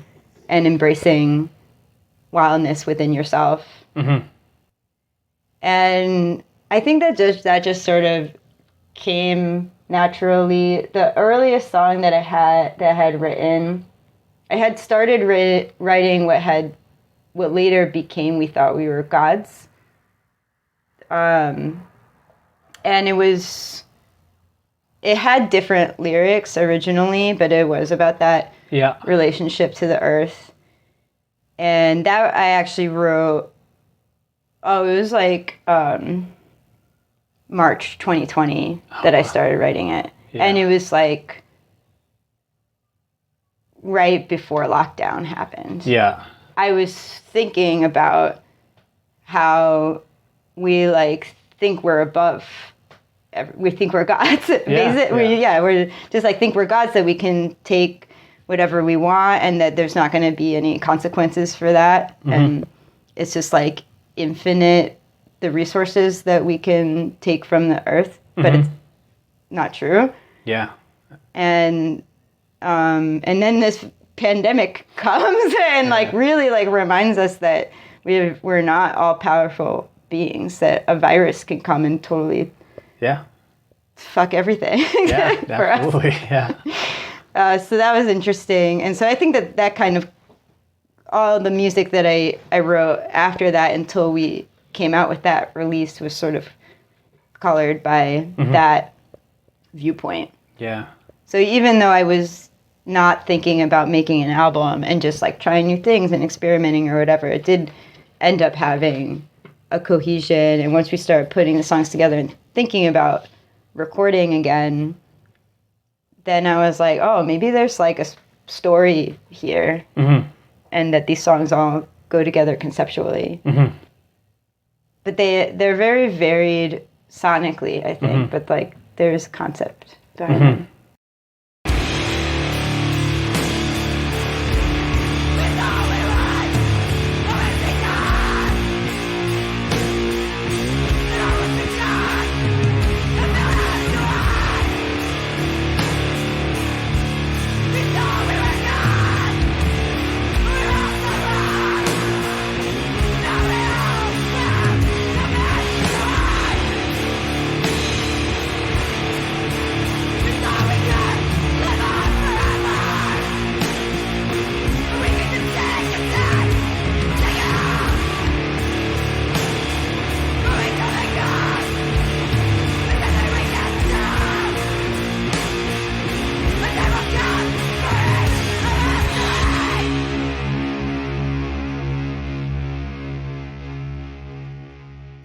embracing wildness within yourself. And I think that just sort of came naturally. The earliest song that I had written, I had started writing what later became We Thought We Were Gods. And it had different lyrics originally, but it was about that relationship to the earth. And that I actually wrote, it was like March 2020 that I started writing it. Yeah. And it was like right before lockdown happened. Yeah. I was thinking about how we like think we're above, we think we're gods. We're just like think we're gods, that we can take whatever we want and that there's not going to be any consequences for that. And it's just like infinite, the resources that we can take from the earth, but it's not true. Yeah. And then this pandemic comes and like really like reminds us that we're not all powerful beings, that a virus can come and totally fuck everything for absolutely. us. Yeah. So that was interesting. And so I think that kind of all the music that I wrote after that until we came out with that release was sort of colored by that viewpoint. Yeah. So even though I was not thinking about making an album and just like trying new things and experimenting or whatever, it did end up having a cohesion. And once we started putting the songs together and thinking about recording again, then I was like, oh, maybe there's like a story here, and that these songs all go together conceptually. But they're very varied sonically, I think, but like there's concept behind them.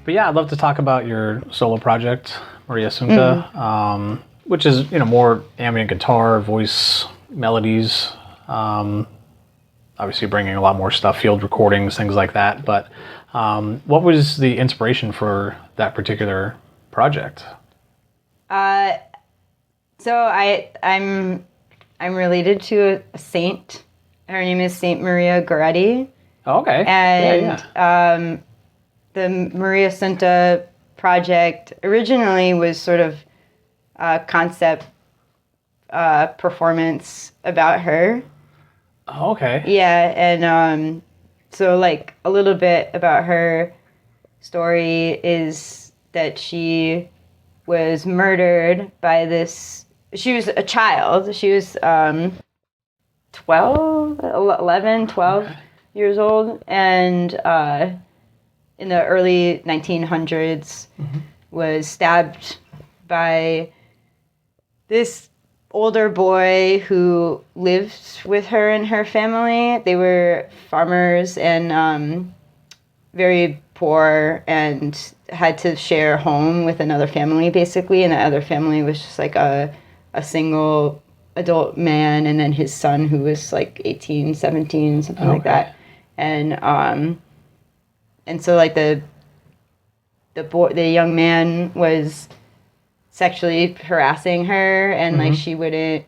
But yeah, I'd love to talk about your solo project, Mariassunta, which is, more ambient guitar, voice, melodies, obviously bringing a lot more stuff, field recordings, things like that. But what was the inspiration for that particular project? So I'm related to a saint. Her name is Saint Maria Goretti. Oh, okay. And the Mariassunta project originally was sort of a concept performance about her. Oh, okay. Yeah, and so like a little bit about her story is that she was murdered by this. She was a child. She was 12, 11, 12 Okay. years old, and in the early 1900s was stabbed by this older boy who lived with her and her family. They were farmers and very poor and had to share a home with another family, basically. And that other family was just like a single adult man, and then his son who was like 18, 17, something like that. And so like the young man was sexually harassing her, and like she was a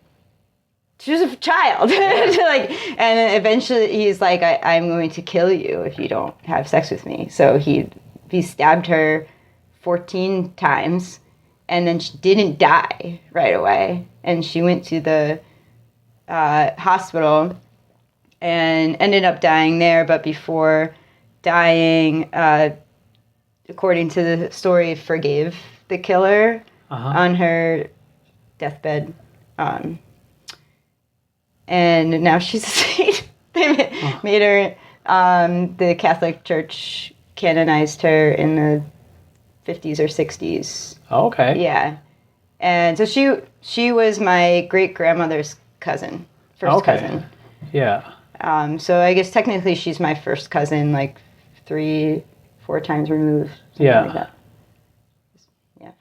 child. Like, and eventually he's like, I'm going to kill you if you don't have sex with me. So he stabbed her 14 times, and then she didn't die right away, and she went to the hospital and ended up dying there. But before dying, according to the story, forgave the killer on her deathbed. And now she's a saint. They made her, the Catholic Church canonized her in the 50s or 60s. Oh, okay. Yeah. And so she was my great-grandmother's cousin, first cousin. Yeah. So I guess technically she's my first cousin, like 3-4 times removed. Yeah. Like that. Yeah.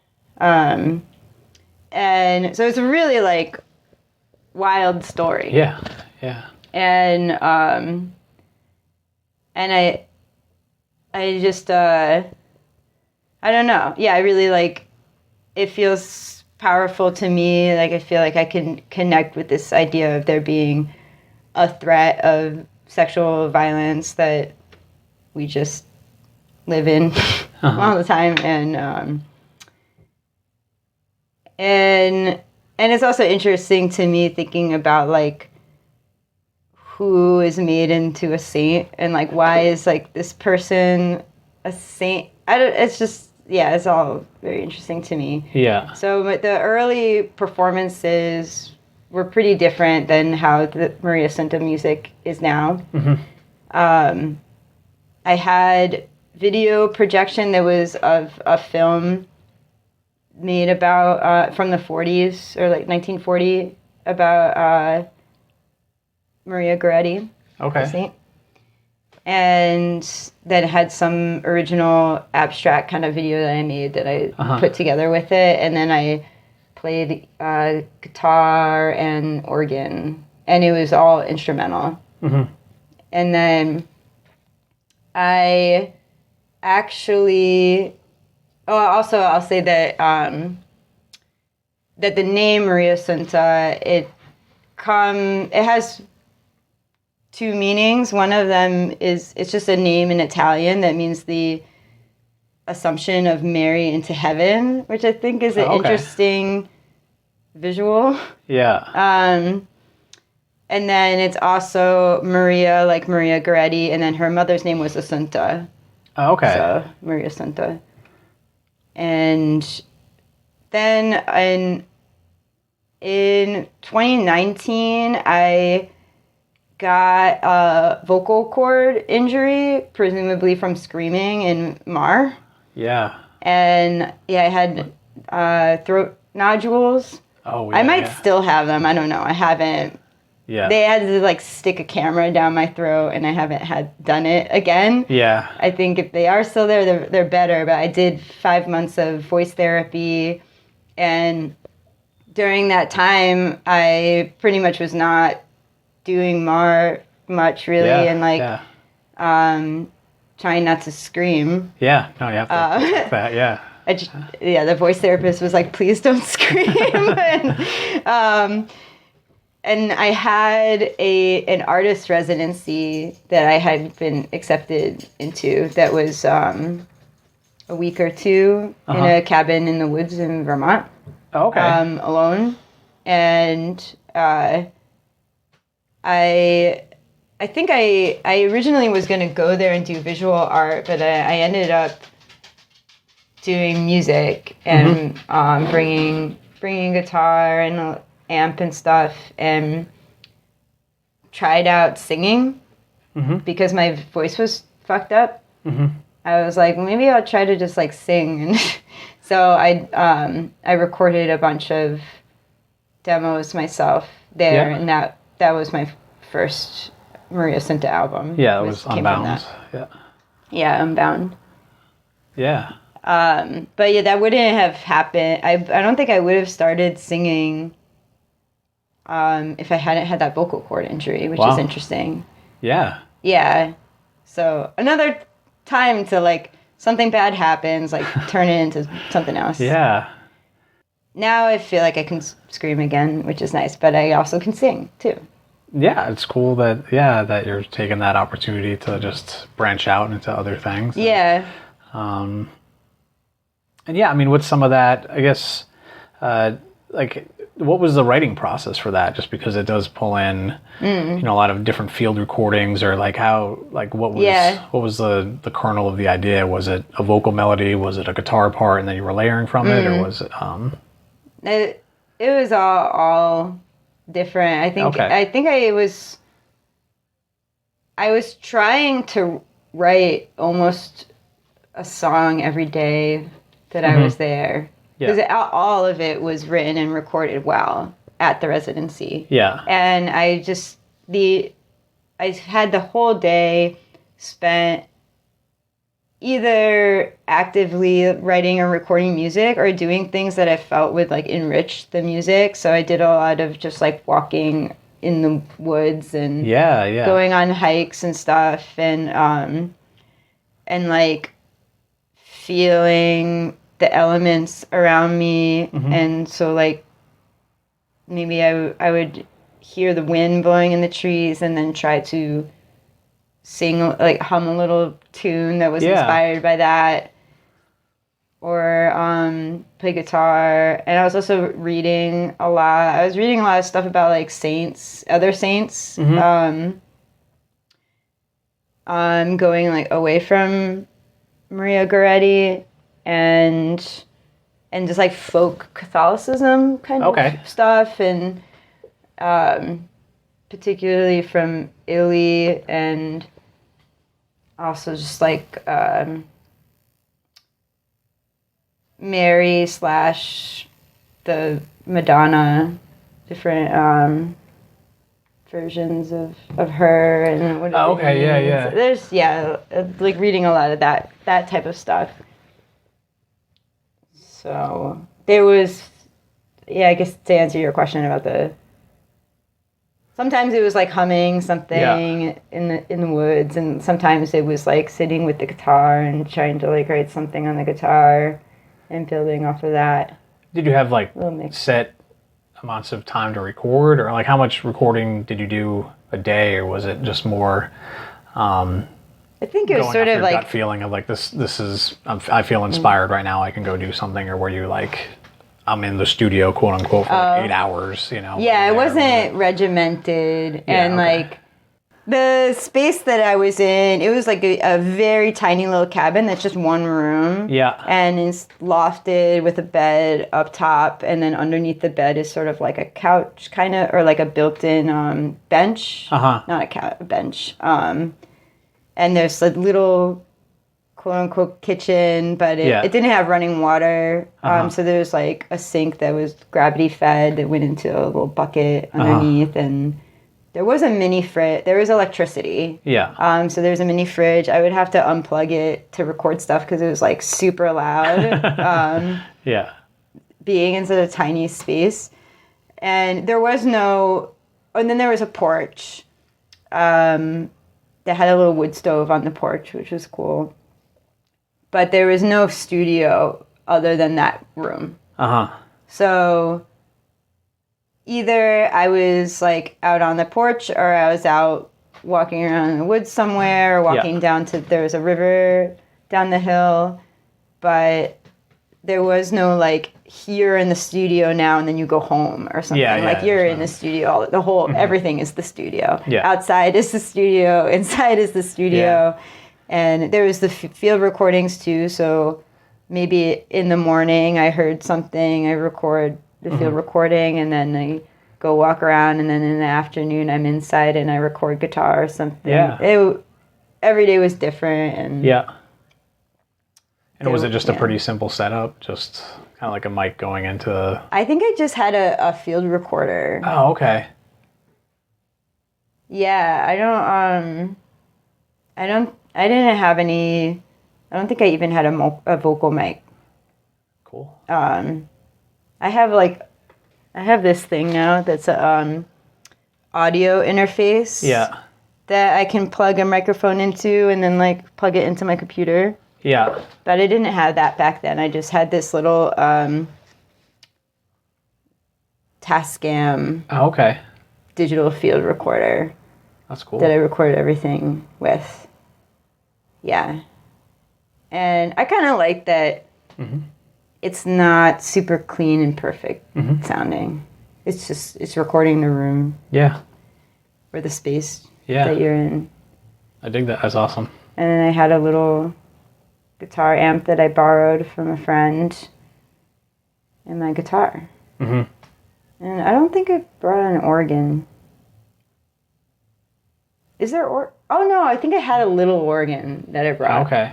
And so it's a really like wild story. Yeah. Yeah. And I just I don't know. Yeah, I really like it. Feels powerful to me. Like I feel like I can connect with this idea of there being a threat of sexual violence that we just live in all the time, and it's also interesting to me thinking about like who is made into a saint, and like why is like this person a saint. It's just, yeah, it's all very interesting to me. Yeah. So the early performances were pretty different than how the Mariassunta music is now. I had video projection that was of a film made about from the 40s or like 1940 about Maria Goretti, Okay. the saint. And then had some original abstract kind of video that I made that I put together with it. And then I played guitar and organ, and it was all instrumental. And then I actually, also I'll say that that the name Mariassunta, it has two meanings. One of them is it's just a name in Italian that means the Assumption of Mary into heaven, which I think is an interesting visual. Yeah. And then it's also Maria, like Maria Goretti, and then her mother's name was Assunta. Oh, okay. So Mariassunta. And then in 2019, I got a vocal cord injury, presumably from screaming in Mar. Yeah. And yeah, I had throat nodules. Oh, yeah. I might still have them. I don't know. I haven't. Yeah. They had to like stick a camera down my throat, and I haven't done it again. Yeah. I think if they are still there, they're better. But I did 5 months of voice therapy, and during that time, I pretty much was not doing much really, and like trying not to scream. Yeah. No, you have to fix that. Yeah. The voice therapist was like, please don't scream. And I had an artist residency that I had been accepted into that was a week or two in a cabin in the woods in Vermont. Oh, okay. Alone. And I I think I originally was going to go there and do visual art, but I ended up doing music and bringing guitar and an amp and stuff, and tried out singing because my voice was fucked up. I was like, maybe I'll try to just like sing, and so I recorded a bunch of demos myself there, and that was my first Mariassunta album. Yeah, it was Unbound. Yeah, Unbound. Yeah. But yeah, that wouldn't have happened. I don't think I would have started singing if I hadn't had that vocal cord injury, which is interesting. Yeah. Yeah. So another time to like something bad happens, like turn it into something else. Yeah. Now I feel like I can scream again, which is nice, but I also can sing too. Yeah, it's cool that you're taking that opportunity to just branch out into other things. Yeah. And yeah, I mean, with some of that, I guess, like, what was the writing process for that? Just because it does pull in, a lot of different field recordings, or like what was the kernel of the idea? Was it a vocal melody? Was it a guitar part and then you were layering from it, or was it? It was all different. I think I was trying to write almost a song every day that I was there, because all of it was written and recorded well at the residency. Yeah. And I had the whole day spent either actively writing or recording music or doing things that I felt would like enrich the music. So I did a lot of just like walking in the woods and going on hikes and stuff, and like feeling the elements around me. And so like maybe I would hear the wind blowing in the trees and then try to sing, like hum a little tune that was inspired by that, or play guitar. And I was also reading a lot. I was reading a lot of stuff about like other saints, going like away from Maria Goretti, and just like folk Catholicism kind of stuff, and particularly from Italy, and also just like Mary / the Madonna, different versions of her, and what there's like reading a lot of that type of stuff. So there was, I guess to answer your question about sometimes it was like humming something in the woods, and sometimes it was like sitting with the guitar and trying to like write something on the guitar and building off of that. Did you have like set amounts of time to record, or like how much recording did you do a day, or was it just more I think it was sort of like gut feeling of like this is I feel inspired right now, I can go do something, or were you like, I'm in the studio, quote unquote, for like 8 hours, Yeah, it wasn't regimented, and like the space that I was in, it was like a very tiny little cabin that's just one room. Yeah. And it's lofted with a bed up top, and then underneath the bed is sort of like a couch kind of, or like a built-in bench. Not a bench. And there's a little quote-unquote kitchen, but it didn't have running water. So there was like a sink that was gravity-fed that went into a little bucket underneath, and there was a mini fridge. There was electricity. Yeah. So there's a mini fridge. I would have to unplug it to record stuff because it was like super loud. Being in such a tiny space. And there was and then there was a porch that had a little wood stove on the porch, which was cool. But there was no studio other than that room. So either I was like out on the porch, or I was out walking around in the woods somewhere, or walking down there was a river down the hill, but there was no like here in the studio now and then you go home or something. Like you're in the studio, the whole, everything is the studio. Outside is the studio, inside is the studio. And there was the field recordings too. So maybe in the morning I heard something, I record the field recording, and then I go walk around, and then in the afternoon I'm inside and I record guitar or something. Every day was different. And was it just a pretty simple setup? Just kind of like a mic going into... I think I just had a field recorder. Oh, okay. Yeah, I didn't have any... I don't think I even had a vocal mic. Cool. I have this thing now that's a audio interface. Yeah. That I can plug a microphone into and then like plug it into my computer. Yeah. But I didn't have that back then. I just had this little Tascam. Oh, okay. Digital field recorder. That's cool. That I record everything with. Yeah. And I kind of like that it's not super clean and perfect sounding. It's recording the room. Yeah. Or the space that you're in. I dig that. That's awesome. And then I had a little guitar amp that I borrowed from a friend and my guitar. And I don't think I brought an organ. Is there oh no, I think I had a little organ that I brought. Okay.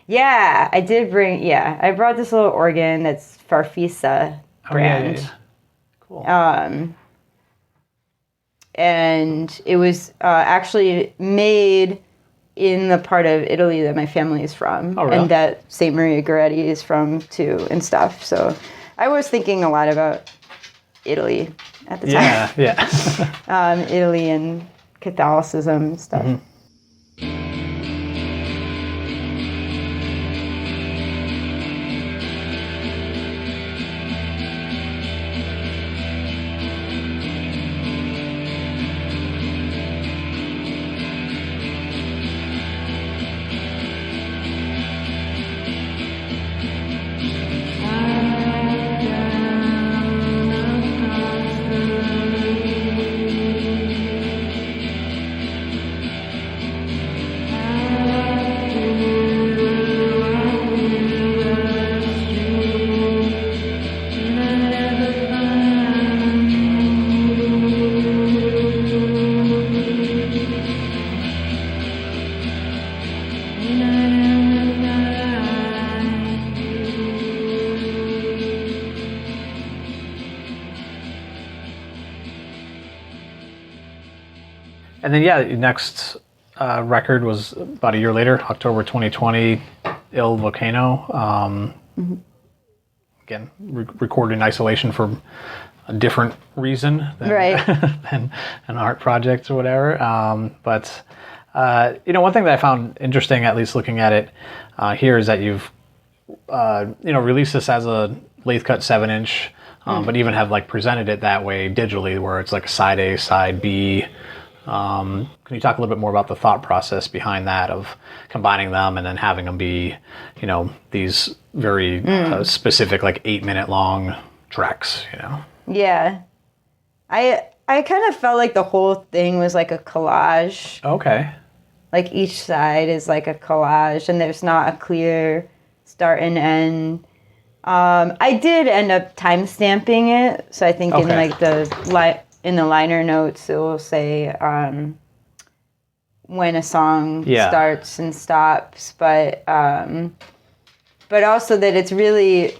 Yeah, I did bring, I brought this little organ that's Farfisa brand. Yeah. Cool. And it was actually made in the part of Italy that my family is from. Oh, really? And that St. Maria Goretti is from too and stuff. So I was thinking a lot about Italy at the time. Yeah. Italy and Catholicism and stuff. And then, the next record was about a year later, October 2020, Il Volcano. Again, recorded in isolation for a different reason than an art project or whatever. But one thing that I found interesting, at least looking at it here, is that you've released this as a lathe cut 7-inch, but even have like presented it that way digitally, where it's like a side A, side B. Can you talk a little bit more about the thought process behind that, of combining them and then having them be, these very specific, like 8-minute long tracks, Yeah. I kind of felt like the whole thing was like a collage. Okay. Like each side is like a collage and there's not a clear start and end. I did end up time stamping it. So I think in like in the liner notes, it will say when a song starts and stops, but also that it's really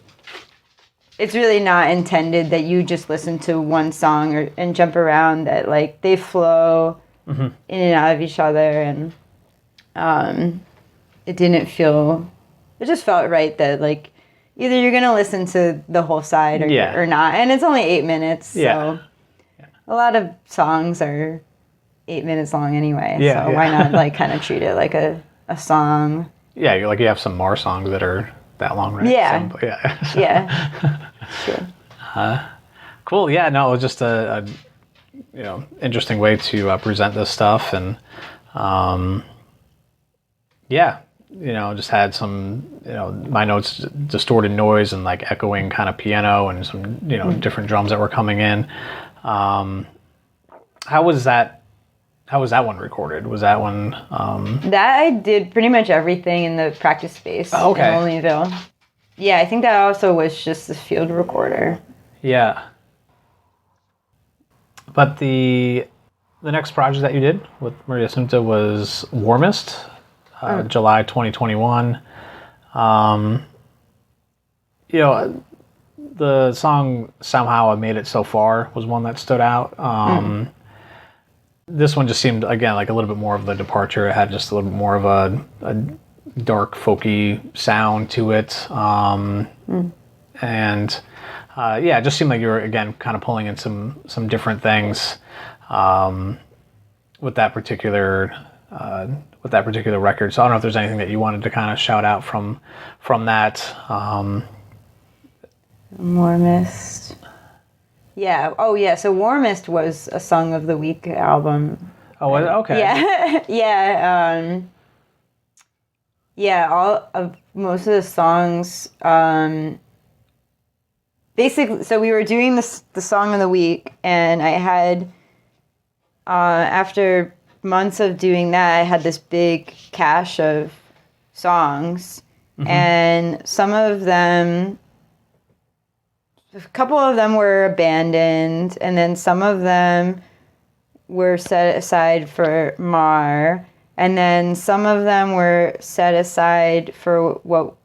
not intended that you just listen to one song and jump around. That like they flow in and out of each other, and it just felt right that like either you're gonna listen to the whole side or not, and it's only 8 minutes, so. A lot of songs are 8 minutes long anyway, so why not like kind of treat it like a song? Yeah, you have some more songs that are that long, right? Yeah. Sure. Cool. Yeah. No, it was just a interesting way to present this stuff, and just had some, my notes, distorted noise and like echoing kind of piano and some, different drums that were coming in. How was that one recorded? Was that one? That I did pretty much everything in the practice space in Olneyville. Yeah, I think that also was just the field recorder. Yeah. But the next project that you did with Mariassunta was Warmest, July 2021. The song Somehow I Made It So Far was one that stood out. This one just seemed, again, like a little bit more of the departure. It had just a little bit more of a dark, folky sound to it. And it just seemed like you were, again, kind of pulling in some different things with that particular record. So I don't know if there's anything that you wanted to kind of shout out from that. Warmest. Yeah. Oh, yeah. So Warmest was a Song of the Week album. Oh, okay. Yeah. Yeah. All of most of the songs. Basically, so we were doing the Song of the Week, and I had, after months of doing that, I had this big cache of songs, and some of them. A couple of them were abandoned, and then some of them were set aside for Mar, and then some of them were set aside for what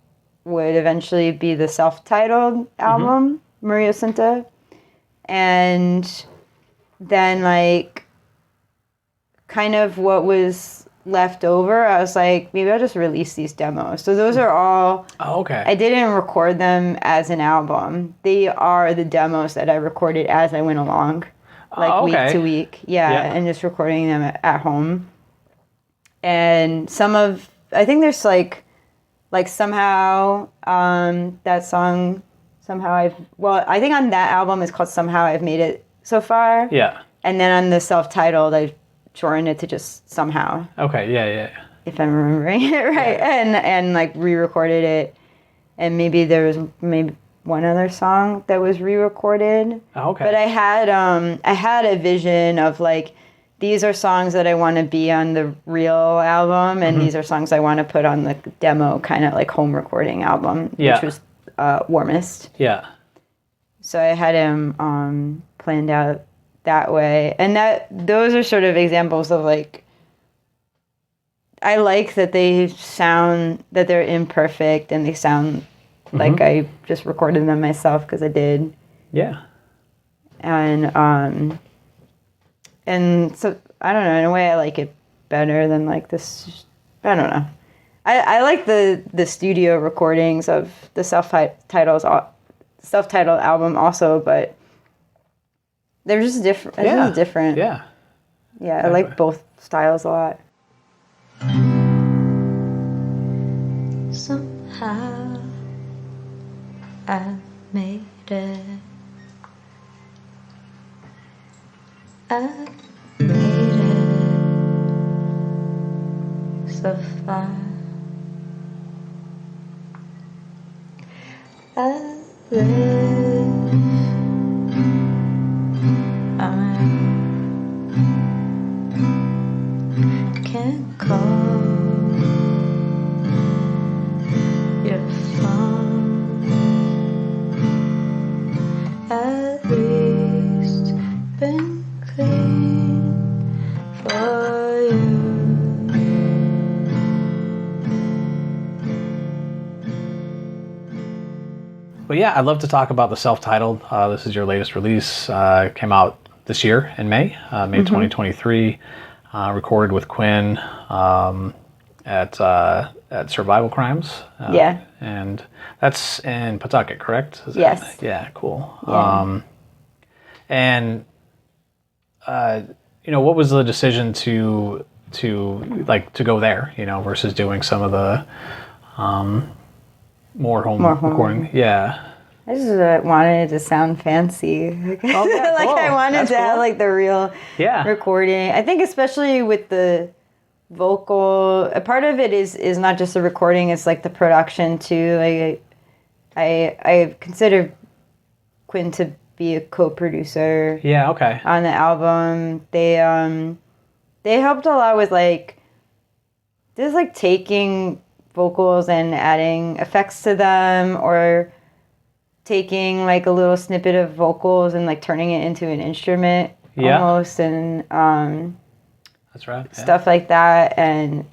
would eventually be the self-titled album, Mariassunta. And then, like, kind of what was left over, I was like, maybe I'll just release these demos. So those are all... Oh, okay. I didn't record them as an album. They are the demos that I recorded as I went along, like week to week. Yeah, and just recording them at home. And I think there's like Somehow, that song, I think on that album it's called Somehow I've Made It So Far. Yeah. And then on the self-titled, I've shortened it to just Somehow. Okay, yeah. If I'm remembering it right. Yeah. And like re-recorded it. And maybe there was one other song that was re-recorded. Oh, okay. But I had a vision of like, these are songs that I want to be on the real album, and these are songs I want to put on the demo kind of like home recording album, which was Warmest. Yeah. So I had him planned out that way. And those are sort of examples of like, I like that they sound, that they're imperfect and they sound like I just recorded them myself because I did. Yeah. And so, I don't know, in a way I like it better than like this, I don't know. I like the studio recordings of the self-titled album also, but they're just different. It's just different. Yeah. Yeah, I like both styles a lot. Somehow I made it. I made it so far. I live. I can't call your phone. At least been clean for you. But yeah, I'd love to talk about the self-titled. This is your latest release. Came out this year in May 2023. Recorded with Quinn at Survival Crimes. And that's in Pawtucket, correct? Yes. Yeah, cool. Yeah. What was the decision to go there, versus doing some of the more home recording? Yeah. I just wanted it to sound fancy. Oh, yeah, like cool. I wanted That's to have cool. like the real recording. I think especially with the vocal. A part of it is not just the recording; it's like the production too. Like I consider Quinn to be a co-producer. Yeah. Okay. On the album, they helped a lot with like just like taking vocals and adding effects to them, or taking like a little snippet of vocals and like turning it into an instrument almost, and that's right. Yeah. Stuff like that, and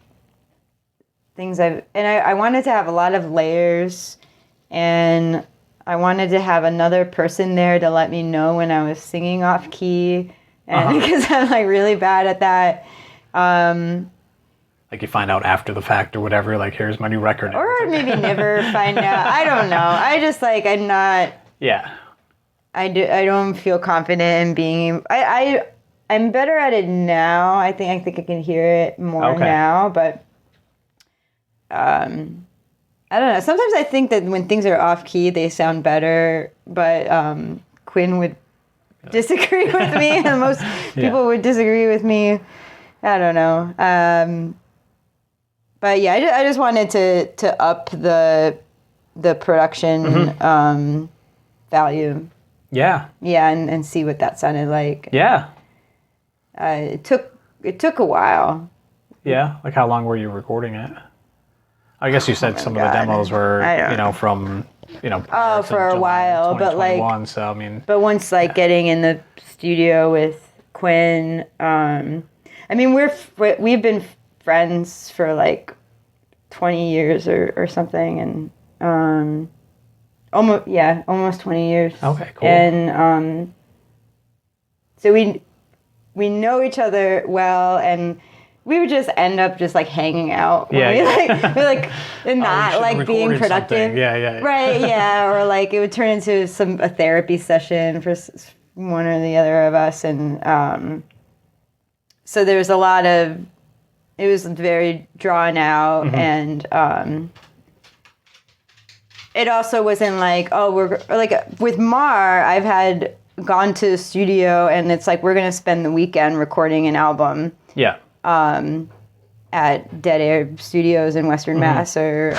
things I wanted to have a lot of layers, and I wanted to have another person there to let me know when I was singing off key, and because I'm like really bad at that. Like you find out after the fact or whatever, like here's my new record. Or maybe never find out. I don't know. I just like, I'm not. Yeah. I don't feel confident in being. I'm better at it now. I think I can hear it more now, but I don't know. Sometimes I think that when things are off key, they sound better, but Quinn would disagree with me, and most people would disagree with me. I don't know. But yeah, I just wanted to up the production value. Yeah. Yeah, and see what that sounded like. Yeah. It took a while. Yeah, like how long were you recording it? I guess you said some of the demos were from for a while, but like so I mean, but once like getting in the studio with Quinn, I mean we've been friends for like 20 years or something, and almost 20 years. Okay, cool. And so we know each other well, and we would just end up just like hanging out. We like and not like being productive. Something. Yeah. Right, yeah, or like it would turn into a therapy session for one or the other of us, and so there was a lot of. It was very drawn out, and it also wasn't like, we're like with Mar. I've had gone to the studio, and it's like we're gonna spend the weekend recording an album. Yeah. At Dead Air Studios in Western Mass, or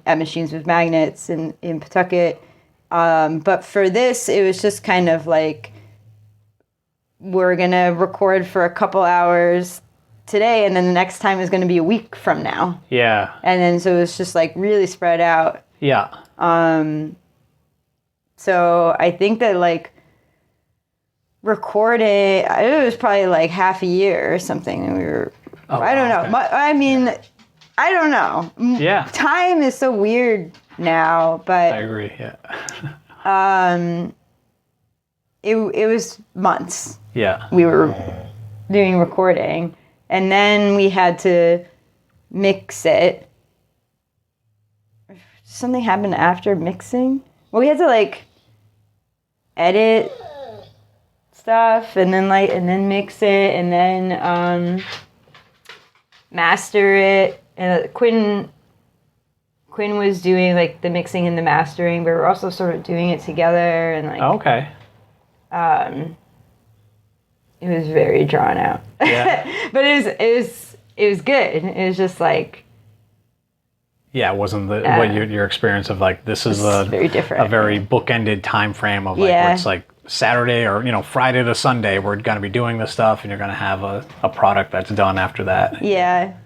at Machines with Magnets in Pawtucket. But for this, it was just kind of like we're gonna record for a couple hours today, and then the next time is going to be a week from now. Yeah. And then so it's just like really spread out. Yeah. So I think that like recording, it was probably like half a year or something. And we were, I don't know. Okay. I mean, I don't know. Yeah. Time is so weird now, but I agree. Yeah. It was months. Yeah. We were doing recording. And then we had to mix it. Something happened after mixing. Well, we had to like edit stuff, and then mix it, and then master it. And Quinn was doing like the mixing and the mastering, but we were also sort of doing it together, and like okay. It was very drawn out. Yeah. But it was good. It was just like. Yeah, it wasn't what your experience of like this is very different. A very bookended time frame of like where it's like Saturday or Friday to Sunday we're going to be doing this stuff, and you're going to have a product that's done after that. Yeah.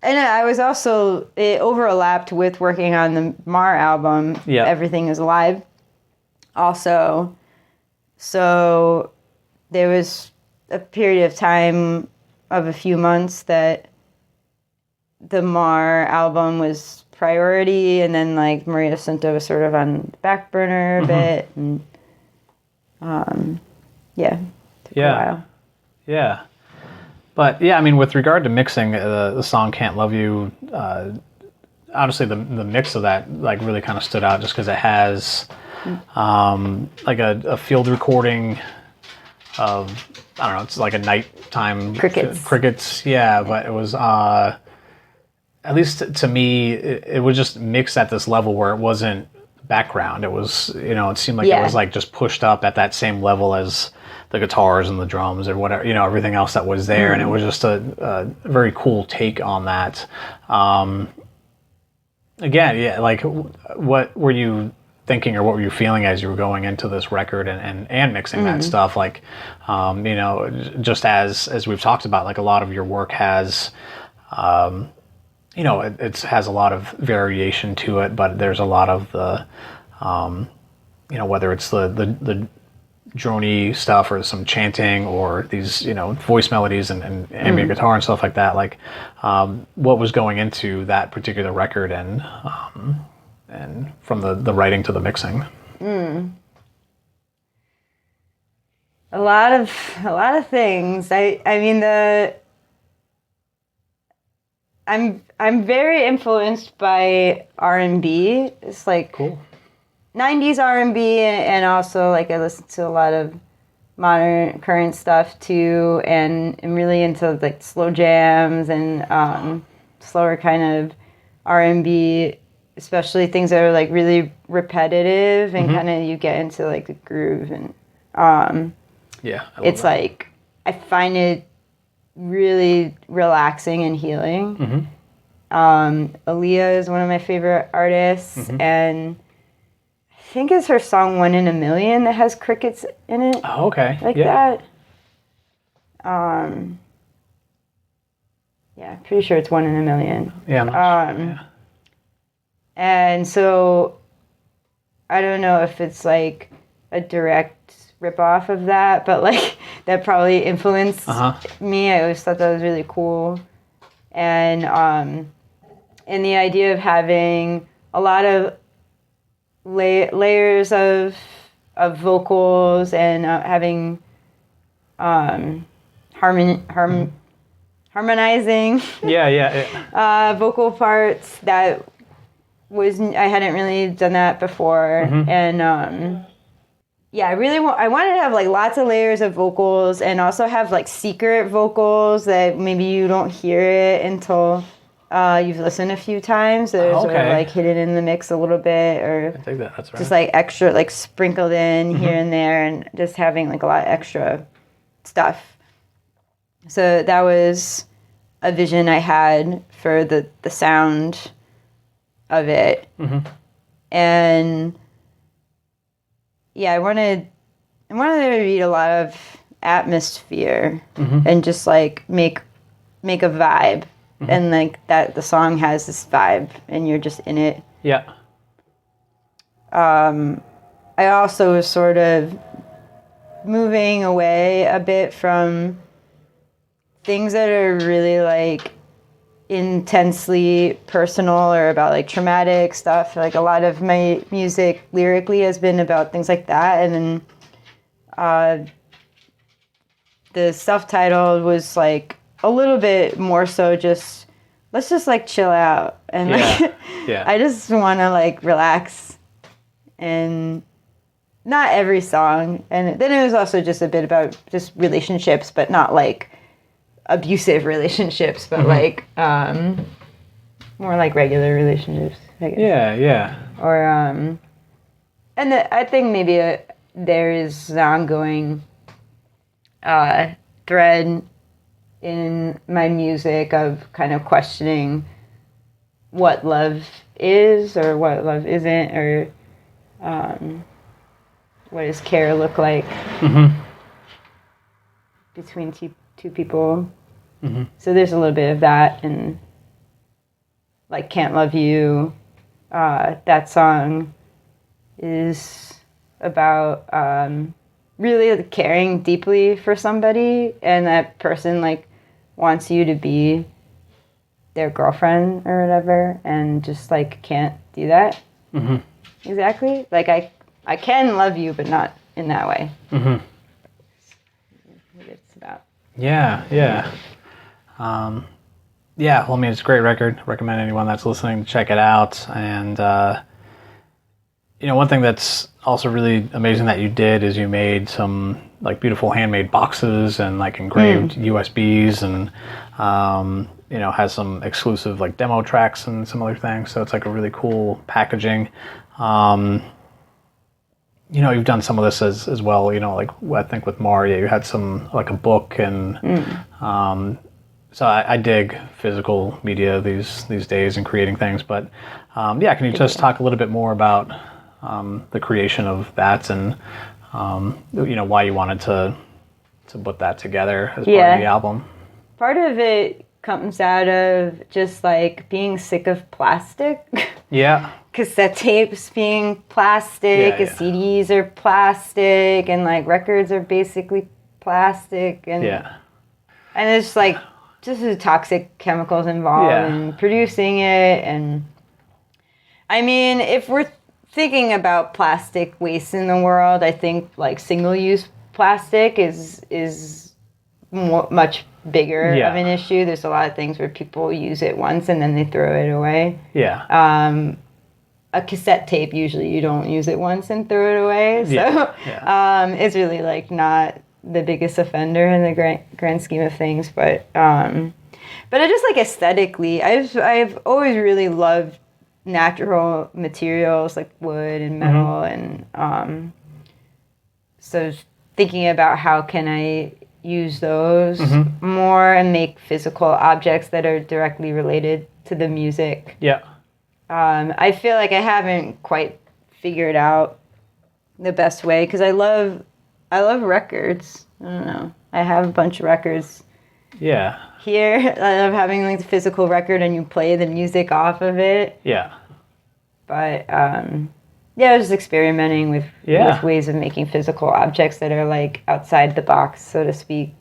And I was also, it overlapped with working on the Mar album. Yeah. Everything is Alive. Also, so there was a period of time of a few months that the Mar album was priority, and then like Mariassunta was sort of on the back burner a bit, and took a while. Yeah. But yeah, I mean, with regard to mixing the song "Can't Love You," honestly, the mix of that like really kind of stood out just because it has like a field recording of, I don't know, it's like a nighttime crickets. Yeah, but it was at least to me, it was just mixed at this level where it wasn't background. It was, it seemed like it was like just pushed up at that same level as the guitars and the drums or whatever, everything else that was there. And it was just a very cool take on that. Again, yeah, like what were you thinking or what were you feeling as you were going into this record and mixing that stuff? Like, just as we've talked about, like a lot of your work has, it has a lot of variation to it, but there's a lot of the, whether it's the drony stuff or some chanting or these, voice melodies and ambient guitar and stuff like that. Like, what was going into that particular record and from the writing to the mixing? A lot of things. I mean I'm very influenced by R&B. It's like cool. 90s R&B, and also like I listen to a lot of modern current stuff too, and I'm really into like slow jams and slower kind of R&B, especially things that are like really repetitive and kind of you get into like the groove and it's that. Like I find it really relaxing and healing. Aaliyah is one of my favorite artists, and I think it's her song "One in a Million" that has crickets in it. Oh, okay. Like that. Yeah, pretty sure it's "One in a Million." Yeah, I'm not sure. Yeah. And so I don't know if it's like a direct ripoff of that, but like that probably influenced me. I always thought that was really cool. And the idea of having a lot of layers of vocals and having harmonizing vocal parts that was I hadn't really done that before. And I wanted to have like lots of layers of vocals and also have like secret vocals that maybe you don't hear it until you've listened a few times. So they're sort of like hidden in the mix a little bit, or I think that's right. Just like extra, like sprinkled in here and there, and just having like a lot of extra stuff. So that was a vision I had for the sound of it. And yeah, I wanted to read a lot of atmosphere and just like make a vibe. And like that the song has this vibe and you're just in it. Yeah. I also was sort of moving away a bit from things that are really like intensely personal or about like traumatic stuff. Like a lot of my music lyrically has been about things like that. And then the self-titled was like a little bit more so just let's just like chill out and like I just want to like relax, and not every song. And then it was also just a bit about just relationships, but not like abusive relationships, but like more like regular relationships, I guess. Or and I think maybe there is an ongoing thread in my music of kind of questioning what love is or what love isn't, or what does care look like between two people. So there's a little bit of that, and like Can't Love You, that song is about really caring deeply for somebody, and that person like wants you to be their girlfriend or whatever, and just like can't do that. Exactly. Like I can love you, but not in that way. What it's about. Yeah. Well, I mean, it's a great record. I recommend anyone that's listening to check it out. And one thing that's also really amazing that you did is you made some like beautiful handmade boxes and like engraved USBs, and has some exclusive like demo tracks and some other things. So it's like a really cool packaging. You've done some of this as well, like I think with Maria, you had some, like a book, and so I dig physical media these days and creating things, but can you just talk a little bit more about the creation of that, and why you wanted to put that together as part of the album? Part of it comes out of just like being sick of plastic. Yeah. Cassette tapes being plastic, CDs are plastic, and like records are basically plastic, and it's like just the toxic chemicals involved in producing it. And I mean, if we're thinking about plastic waste in the world, I think like single-use plastic is much bigger of an issue. There's a lot of things where people use it once and then they throw it away. A cassette tape, usually you don't use it once and throw it away. So it's really like not the biggest offender in the grand scheme of things. But I just like aesthetically, I've always really loved natural materials like wood and metal, and so thinking about how can I use those more and make physical objects that are directly related to the music. I feel like I haven't quite figured out the best way, because I love records. I don't know. I have a bunch of records. Here, I love having like the physical record and you play the music off of it. But I was just experimenting with ways of making physical objects that are like outside the box, so to speak.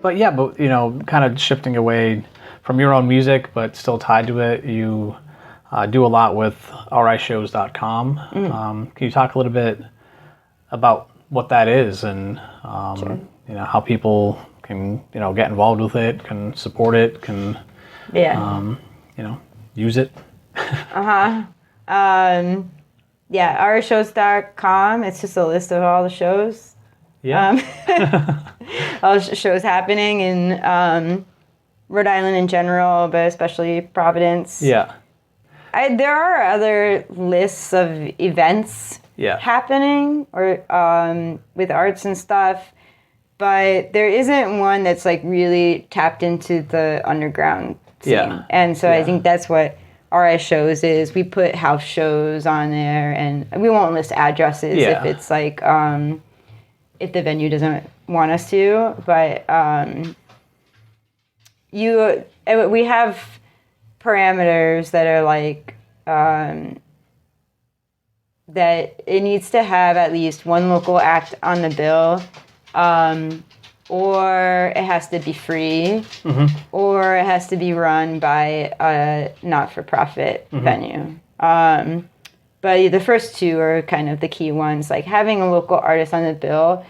But kind of shifting away from your own music, but still tied to it, you do a lot with rishows.com. Can you talk a little bit about what that is, and how people can get involved with it, can support it, can use it? Rishows.com. It's just a list of all the shows. All the shows happening in Rhode Island in general, but especially Providence. There are other lists of events happening, or with arts and stuff, but there isn't one that's like really tapped into the underground scene. And so I think that's what RI Shows is. We put house shows on there, and we won't list addresses if it's like if the venue doesn't want us to, but we have parameters that are like that it needs to have at least one local act on the bill, or it has to be free, or it has to be run by a not-for-profit venue. But the first two are kind of the key ones, like having a local artist on the bill,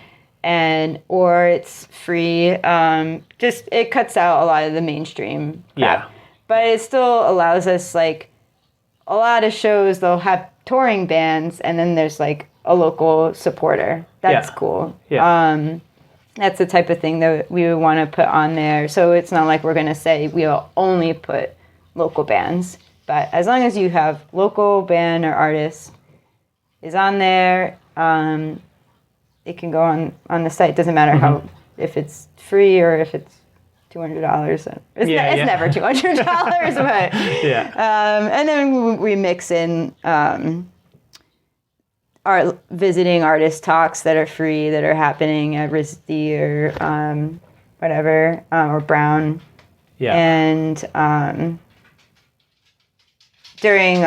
or it's free. Just it cuts out a lot of the mainstream crap. But it still allows us, like, a lot of shows, they'll have touring bands, and then there's like a local supporter. That's cool. That's the type of thing that we would want to put on there. So it's not like we're going to say we'll only put local bands. But as long as you have local band or artist is on there, it can go on the site. Doesn't matter how, if it's free or if it's $200. It's never $200, but and then we mix in our visiting artist talks that are free, that are happening at RISD or whatever, or Brown. Yeah. And during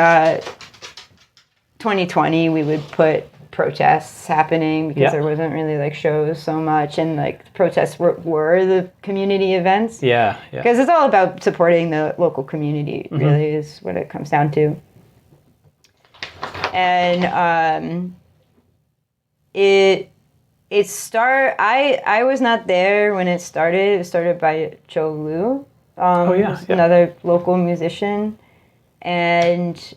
2020, we would put protests happening because there wasn't really like shows so much, and like protests were the community events. Because it's all about supporting the local community, really is what it comes down to. And I was not there when it started. It was started by Cho Lu, another local musician, and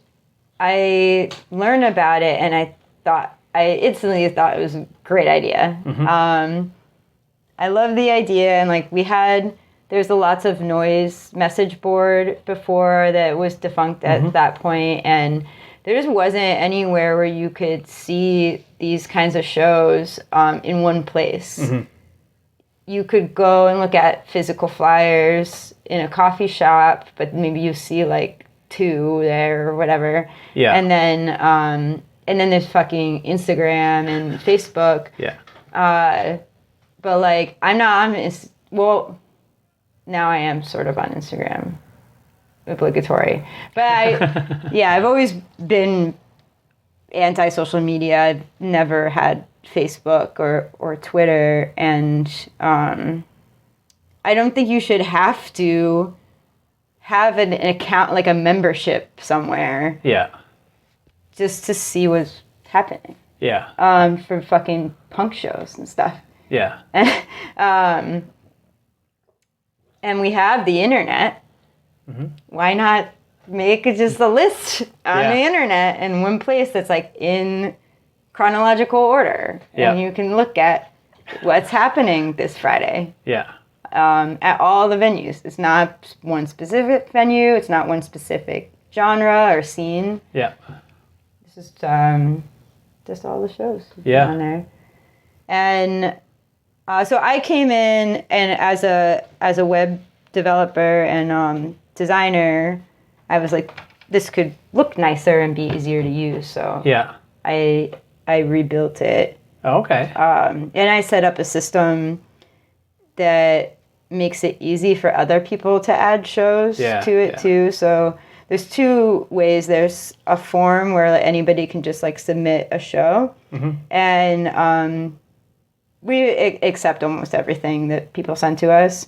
I learned about it, and I instantly thought it was a great idea. I love the idea, and like there's lots of noise message board before that was defunct at that point, and there just wasn't anywhere where you could see these kinds of shows in one place. You could go and look at physical flyers in a coffee shop, but maybe you see like 2 there or whatever. And then there's fucking Instagram and Facebook. But like now I am sort of on Instagram. Obligatory. But I've always been anti-social media. I've never had Facebook or Twitter, and I don't think you should have to have an account, like a membership somewhere. Just to see what's happening. For fucking punk shows and stuff. And we have the internet. Why not make just a list on the internet in one place that's like in chronological order, and you can look at what's happening this Friday. At all the venues. It's not one specific venue. It's not one specific genre or scene. It's just all the shows on there. And so I came in, and as a web developer and designer, I was like, this could look nicer and be easier to use. So I rebuilt it. And I set up a system that makes it easy for other people to add shows to it too. So there's 2 ways. There's a form where like, anybody can just like submit a show, and we accept almost everything that people send to us.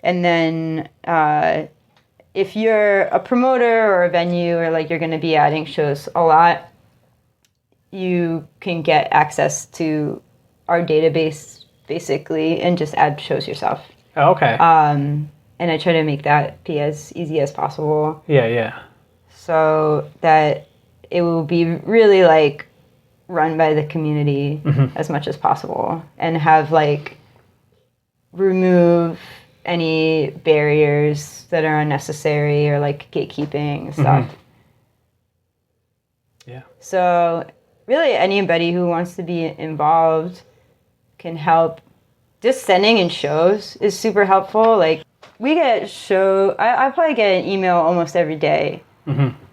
And then if you're a promoter or a venue, or like you're going to be adding shows a lot, you can get access to our database basically and just add shows yourself. And I try to make that be as easy as possible. So that it will be really like run by the community as much as possible, and have like remove any barriers that are unnecessary or like gatekeeping and stuff. So really anybody who wants to be involved can help. Just sending in shows is super helpful. Like we get I probably get an email almost every day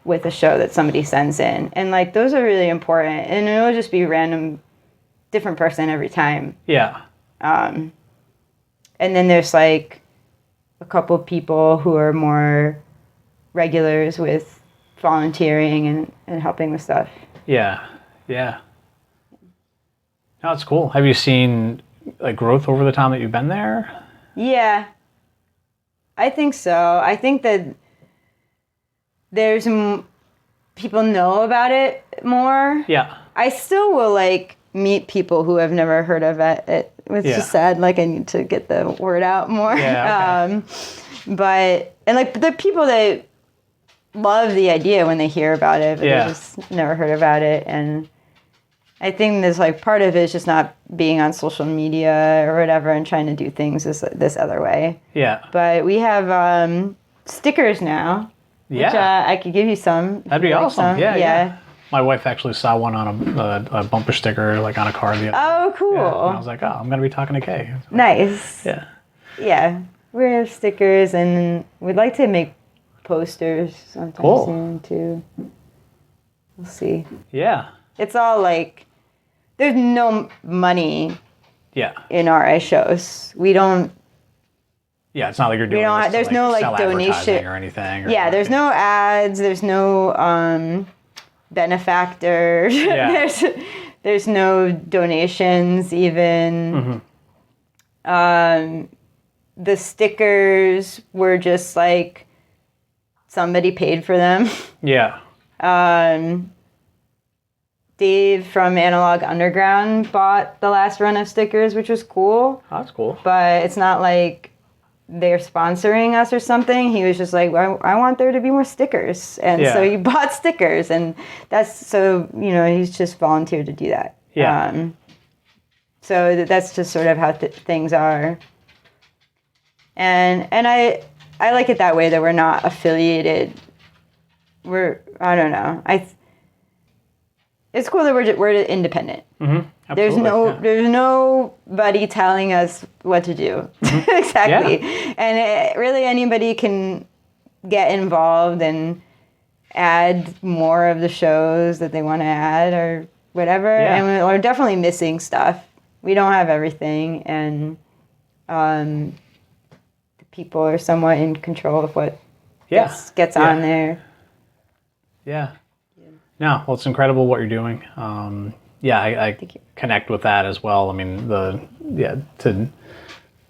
with a show that somebody sends in, and like those are really important, and it'll just be random, different person every time. And then there's like a couple people who are more regulars with volunteering and helping with stuff. No, it's cool. Have you seen like growth over the time that you've been there? Yeah, I think so. I think that there's people know about it more. I still will like meet people who have never heard of it. It's just sad. Like I need to get the word out more. But like the people that love the idea when they hear about it, but they just never heard about it. And I think there's like part of it is just not being on social media or whatever and trying to do things this other way. But we have stickers now. Which I could give you some. That'd be awesome. My wife actually saw one on a bumper sticker, like on a car the other day. Oh, cool. Yeah, and I was like, oh, I'm going to be talking to Kay. Nice. Yeah. Yeah. We have stickers, and we'd like to make posters sometime soon, too. We'll see. Yeah. It's all like, there's no money in our shows. We don't. Yeah, it's not like you're doing this there's to, no like sell donation or anything. Yeah, there's no ads. There's no benefactors. Yeah. there's no donations even. The stickers were just like somebody paid for them. Yeah. Dave from Analog Underground bought the last run of stickers, which was cool. Oh, that's cool. But it's not like they're sponsoring us or something. He was just like, well, I want there to be more stickers. And so he bought stickers. And that's so, he's just volunteered to do that. Yeah. So that's just sort of how things are. And I like it that way, that we're not affiliated. I don't know. It's cool that we're independent. Mm-hmm. There's nobody telling us what to do. Mm-hmm. Exactly. Yeah. And really anybody can get involved and add more of the shows that they want to add or whatever. Yeah. And we're definitely missing stuff. We don't have everything, and the people are somewhat in control of what gets on there. Yeah. No, well, it's incredible what you're doing. I connect with that as well. I mean, the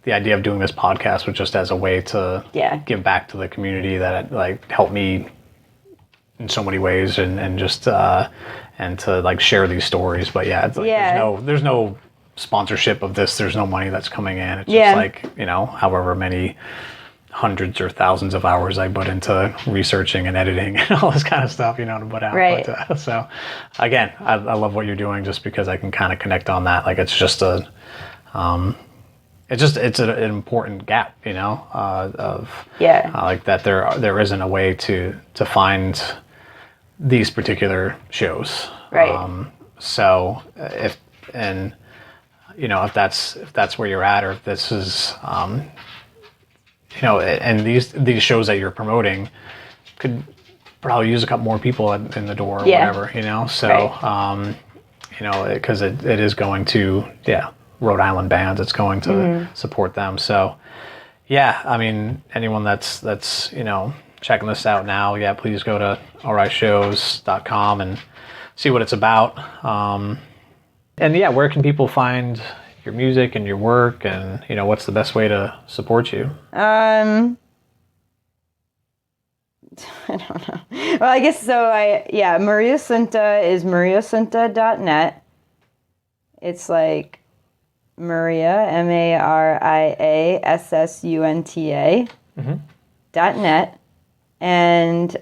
idea of doing this podcast was just as a way to give back to the community that helped me in so many ways, and just and to share these stories. But it's there's no sponsorship of this. There's no money that's coming in. It's just however many hundreds or thousands of hours I put into researching and editing and all this kind of stuff, to put out. Right. But, so again, I love what you're doing just because I can kind of connect on that. Like, it's just it's an important gap, like that there isn't a way to find these particular shows. Right. So if that's where you're at, or if this is, and these shows that you're promoting could probably use a couple more people in the door or whatever, so, right. Because it is going to, Rhode Island bands, it's going to support them. So, I mean, anyone that's checking this out now, please go to rishows.com and see what it's about. And where can people find your music and your work, and what's the best way to support you? I don't know. Well, I guess so. Mariassunta is mariassunta.net. It's like Maria, MARIASSUNTA .net, and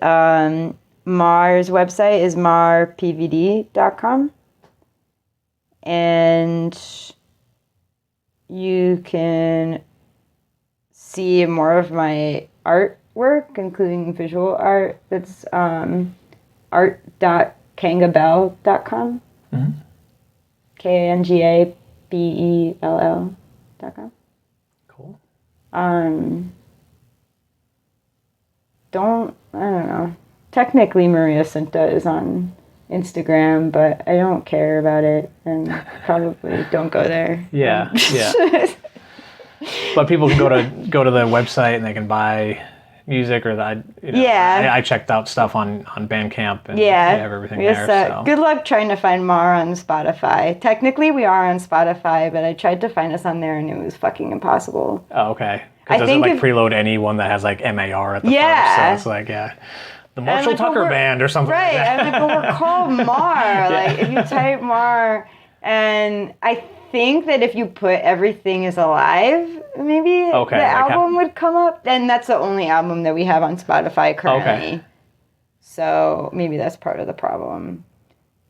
Mar's website is marpvd.com, and you can see more of my artwork, including visual art. That's art.kangabell.com. Mm-hmm. KANGABELL.com. Cool. I don't know. Technically, Mariassunta is on Instagram, but I don't care about it, and probably don't go there. Yeah. But people can go to the website and they can buy music, or I checked out stuff on Bandcamp, and you have everything there. So. Good luck trying to find Mar on Spotify. Technically, we are on Spotify, but I tried to find us on there, and it was fucking impossible. Oh, okay. Because does it preload anyone that has MAR at the first? So it's the Marshall Tucker Band or something like that. Right, but we're called Mar. If you type Mar, and I think that if you put Everything Is Alive, maybe the album would come up. And that's the only album that we have on Spotify currently. Okay. So maybe that's part of the problem.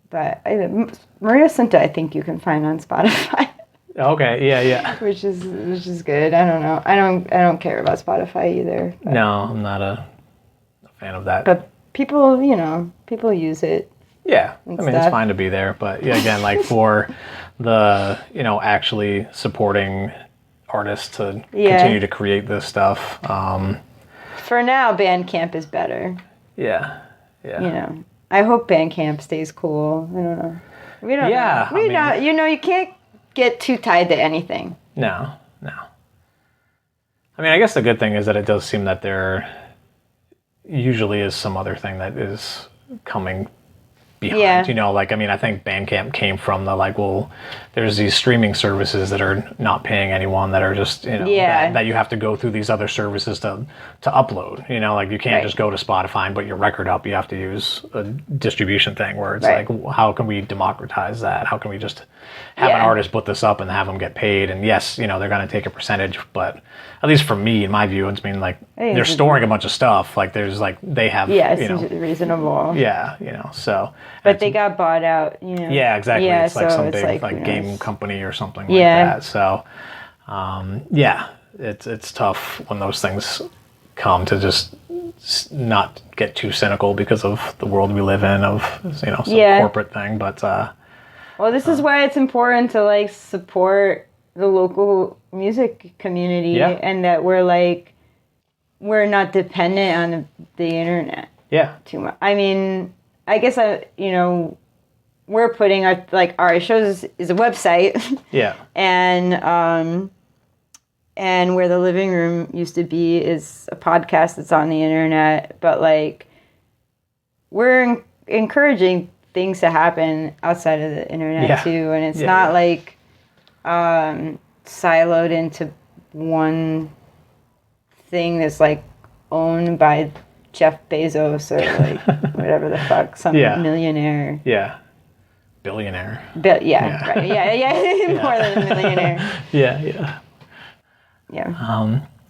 But Mariassunta, I think you can find on Spotify. Okay, yeah. which is good. I don't know. I don't care about Spotify either. No, I'm not a fan of that. But people use it. Yeah, I mean, stuff. it's fine to be there, but yeah, again, like for the, actually supporting artists to continue to create this stuff. For now, Bandcamp is better. Yeah. I hope Bandcamp stays cool. I don't know. We don't know. You can't get too tied to anything. No. I mean, I guess the good thing is that it does seem that there usually is some other thing that is coming behind, I think Bandcamp came from the there's these streaming services that are not paying anyone, that are just, that you have to go through these other services to upload, you can't just go to Spotify and put your record up. You have to use a distribution thing where it's how can we democratize that? How can we just have an artist put this up and have them get paid? And yes, they're going to take a percentage, but at least for me, in my view, it's they're storing a bunch of stuff. They have, it seems reasonable. Yeah, so. But they got bought out, Yeah, exactly. Yeah, it's some big game company or something like that. So, it's tough when those things come, to just not get too cynical because of the world we live in, of some corporate thing. But well, this is why it's important to support the local music community, and that we're not dependent on the internet. Yeah. Too much. I mean, I guess we're putting our shows is a website. Yeah. And where the living room used to be is a podcast that's on the internet. But we're encouraging things to happen outside of the internet too, and it's not siloed into one thing that's owned by Jeff Bezos or whatever the fuck, some millionaire. Yeah. Billionaire. Right. Yeah. More than a millionaire. Yeah.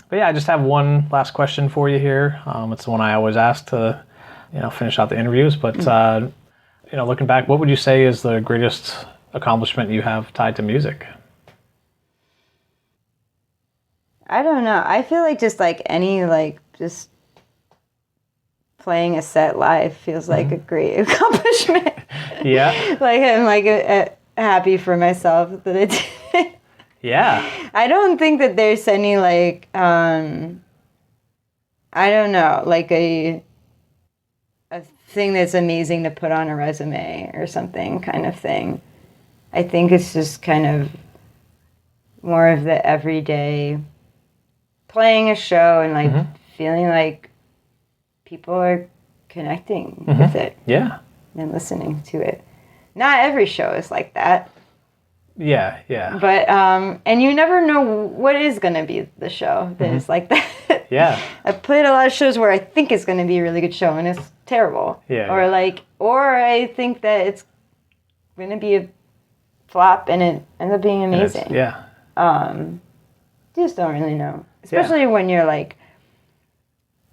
But I just have one last question for you here. It's the one I always ask to, finish out the interviews. But, looking back, what would you say is the greatest accomplishment you have tied to music? I don't know. I feel just playing a set live feels like a great accomplishment. Yeah. I'm happy for myself that I did it. Yeah. I don't think that there's any I don't know, a thing that's amazing to put on a resume or something kind of thing. I think it's just kind of more of the everyday playing a show and feeling like people are connecting with it. Yeah. And listening to it. Not every show is like that. Yeah. But, and you never know what is going to be the show that is like that. Yeah. I've played a lot of shows where I think it's going to be a really good show and it's terrible. Yeah. Or I think that it's going to be a flop and it ends up being amazing. Yeah. You just don't really know. Especially when you're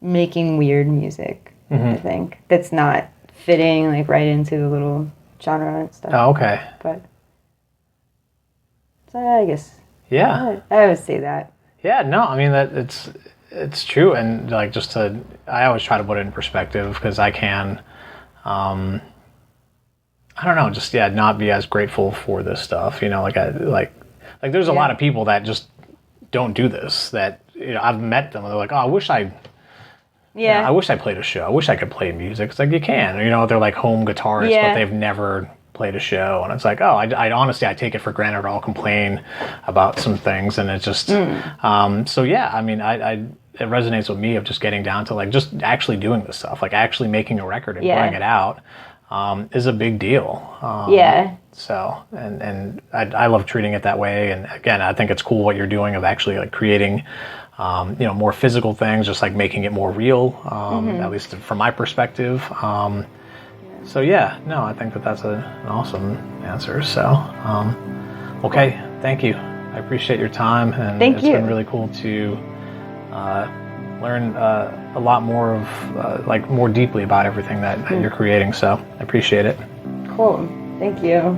making weird music, I think. That's not fitting right into the little genre and stuff. Oh, okay. But so I guess. Yeah. I would say that. Yeah, no, I mean that it's true, and I always try to put it in perspective, because I can I don't know, just not be as grateful for this stuff, there's a lot of people that just don't do this, that I've met them and they're like, oh, I wish I played a show. I wish I could play music. It's you can. They're home guitarists, but they've never played a show. And it's I honestly, I take it for granted, or I'll complain about some things. And it's just, so yeah, I mean, it resonates with me of just getting down to just actually doing this stuff, actually making a record and putting it out is a big deal. So, and I love treating it that way. And again, I think it's cool what you're doing of actually creating more physical things, just making it more real, at least from my perspective. So yeah, no, I think that's an awesome answer. So, okay, thank you. I appreciate your time, and it's been really cool to learn a lot more of, more deeply about everything that you're creating. So I appreciate it. Cool. Thank you.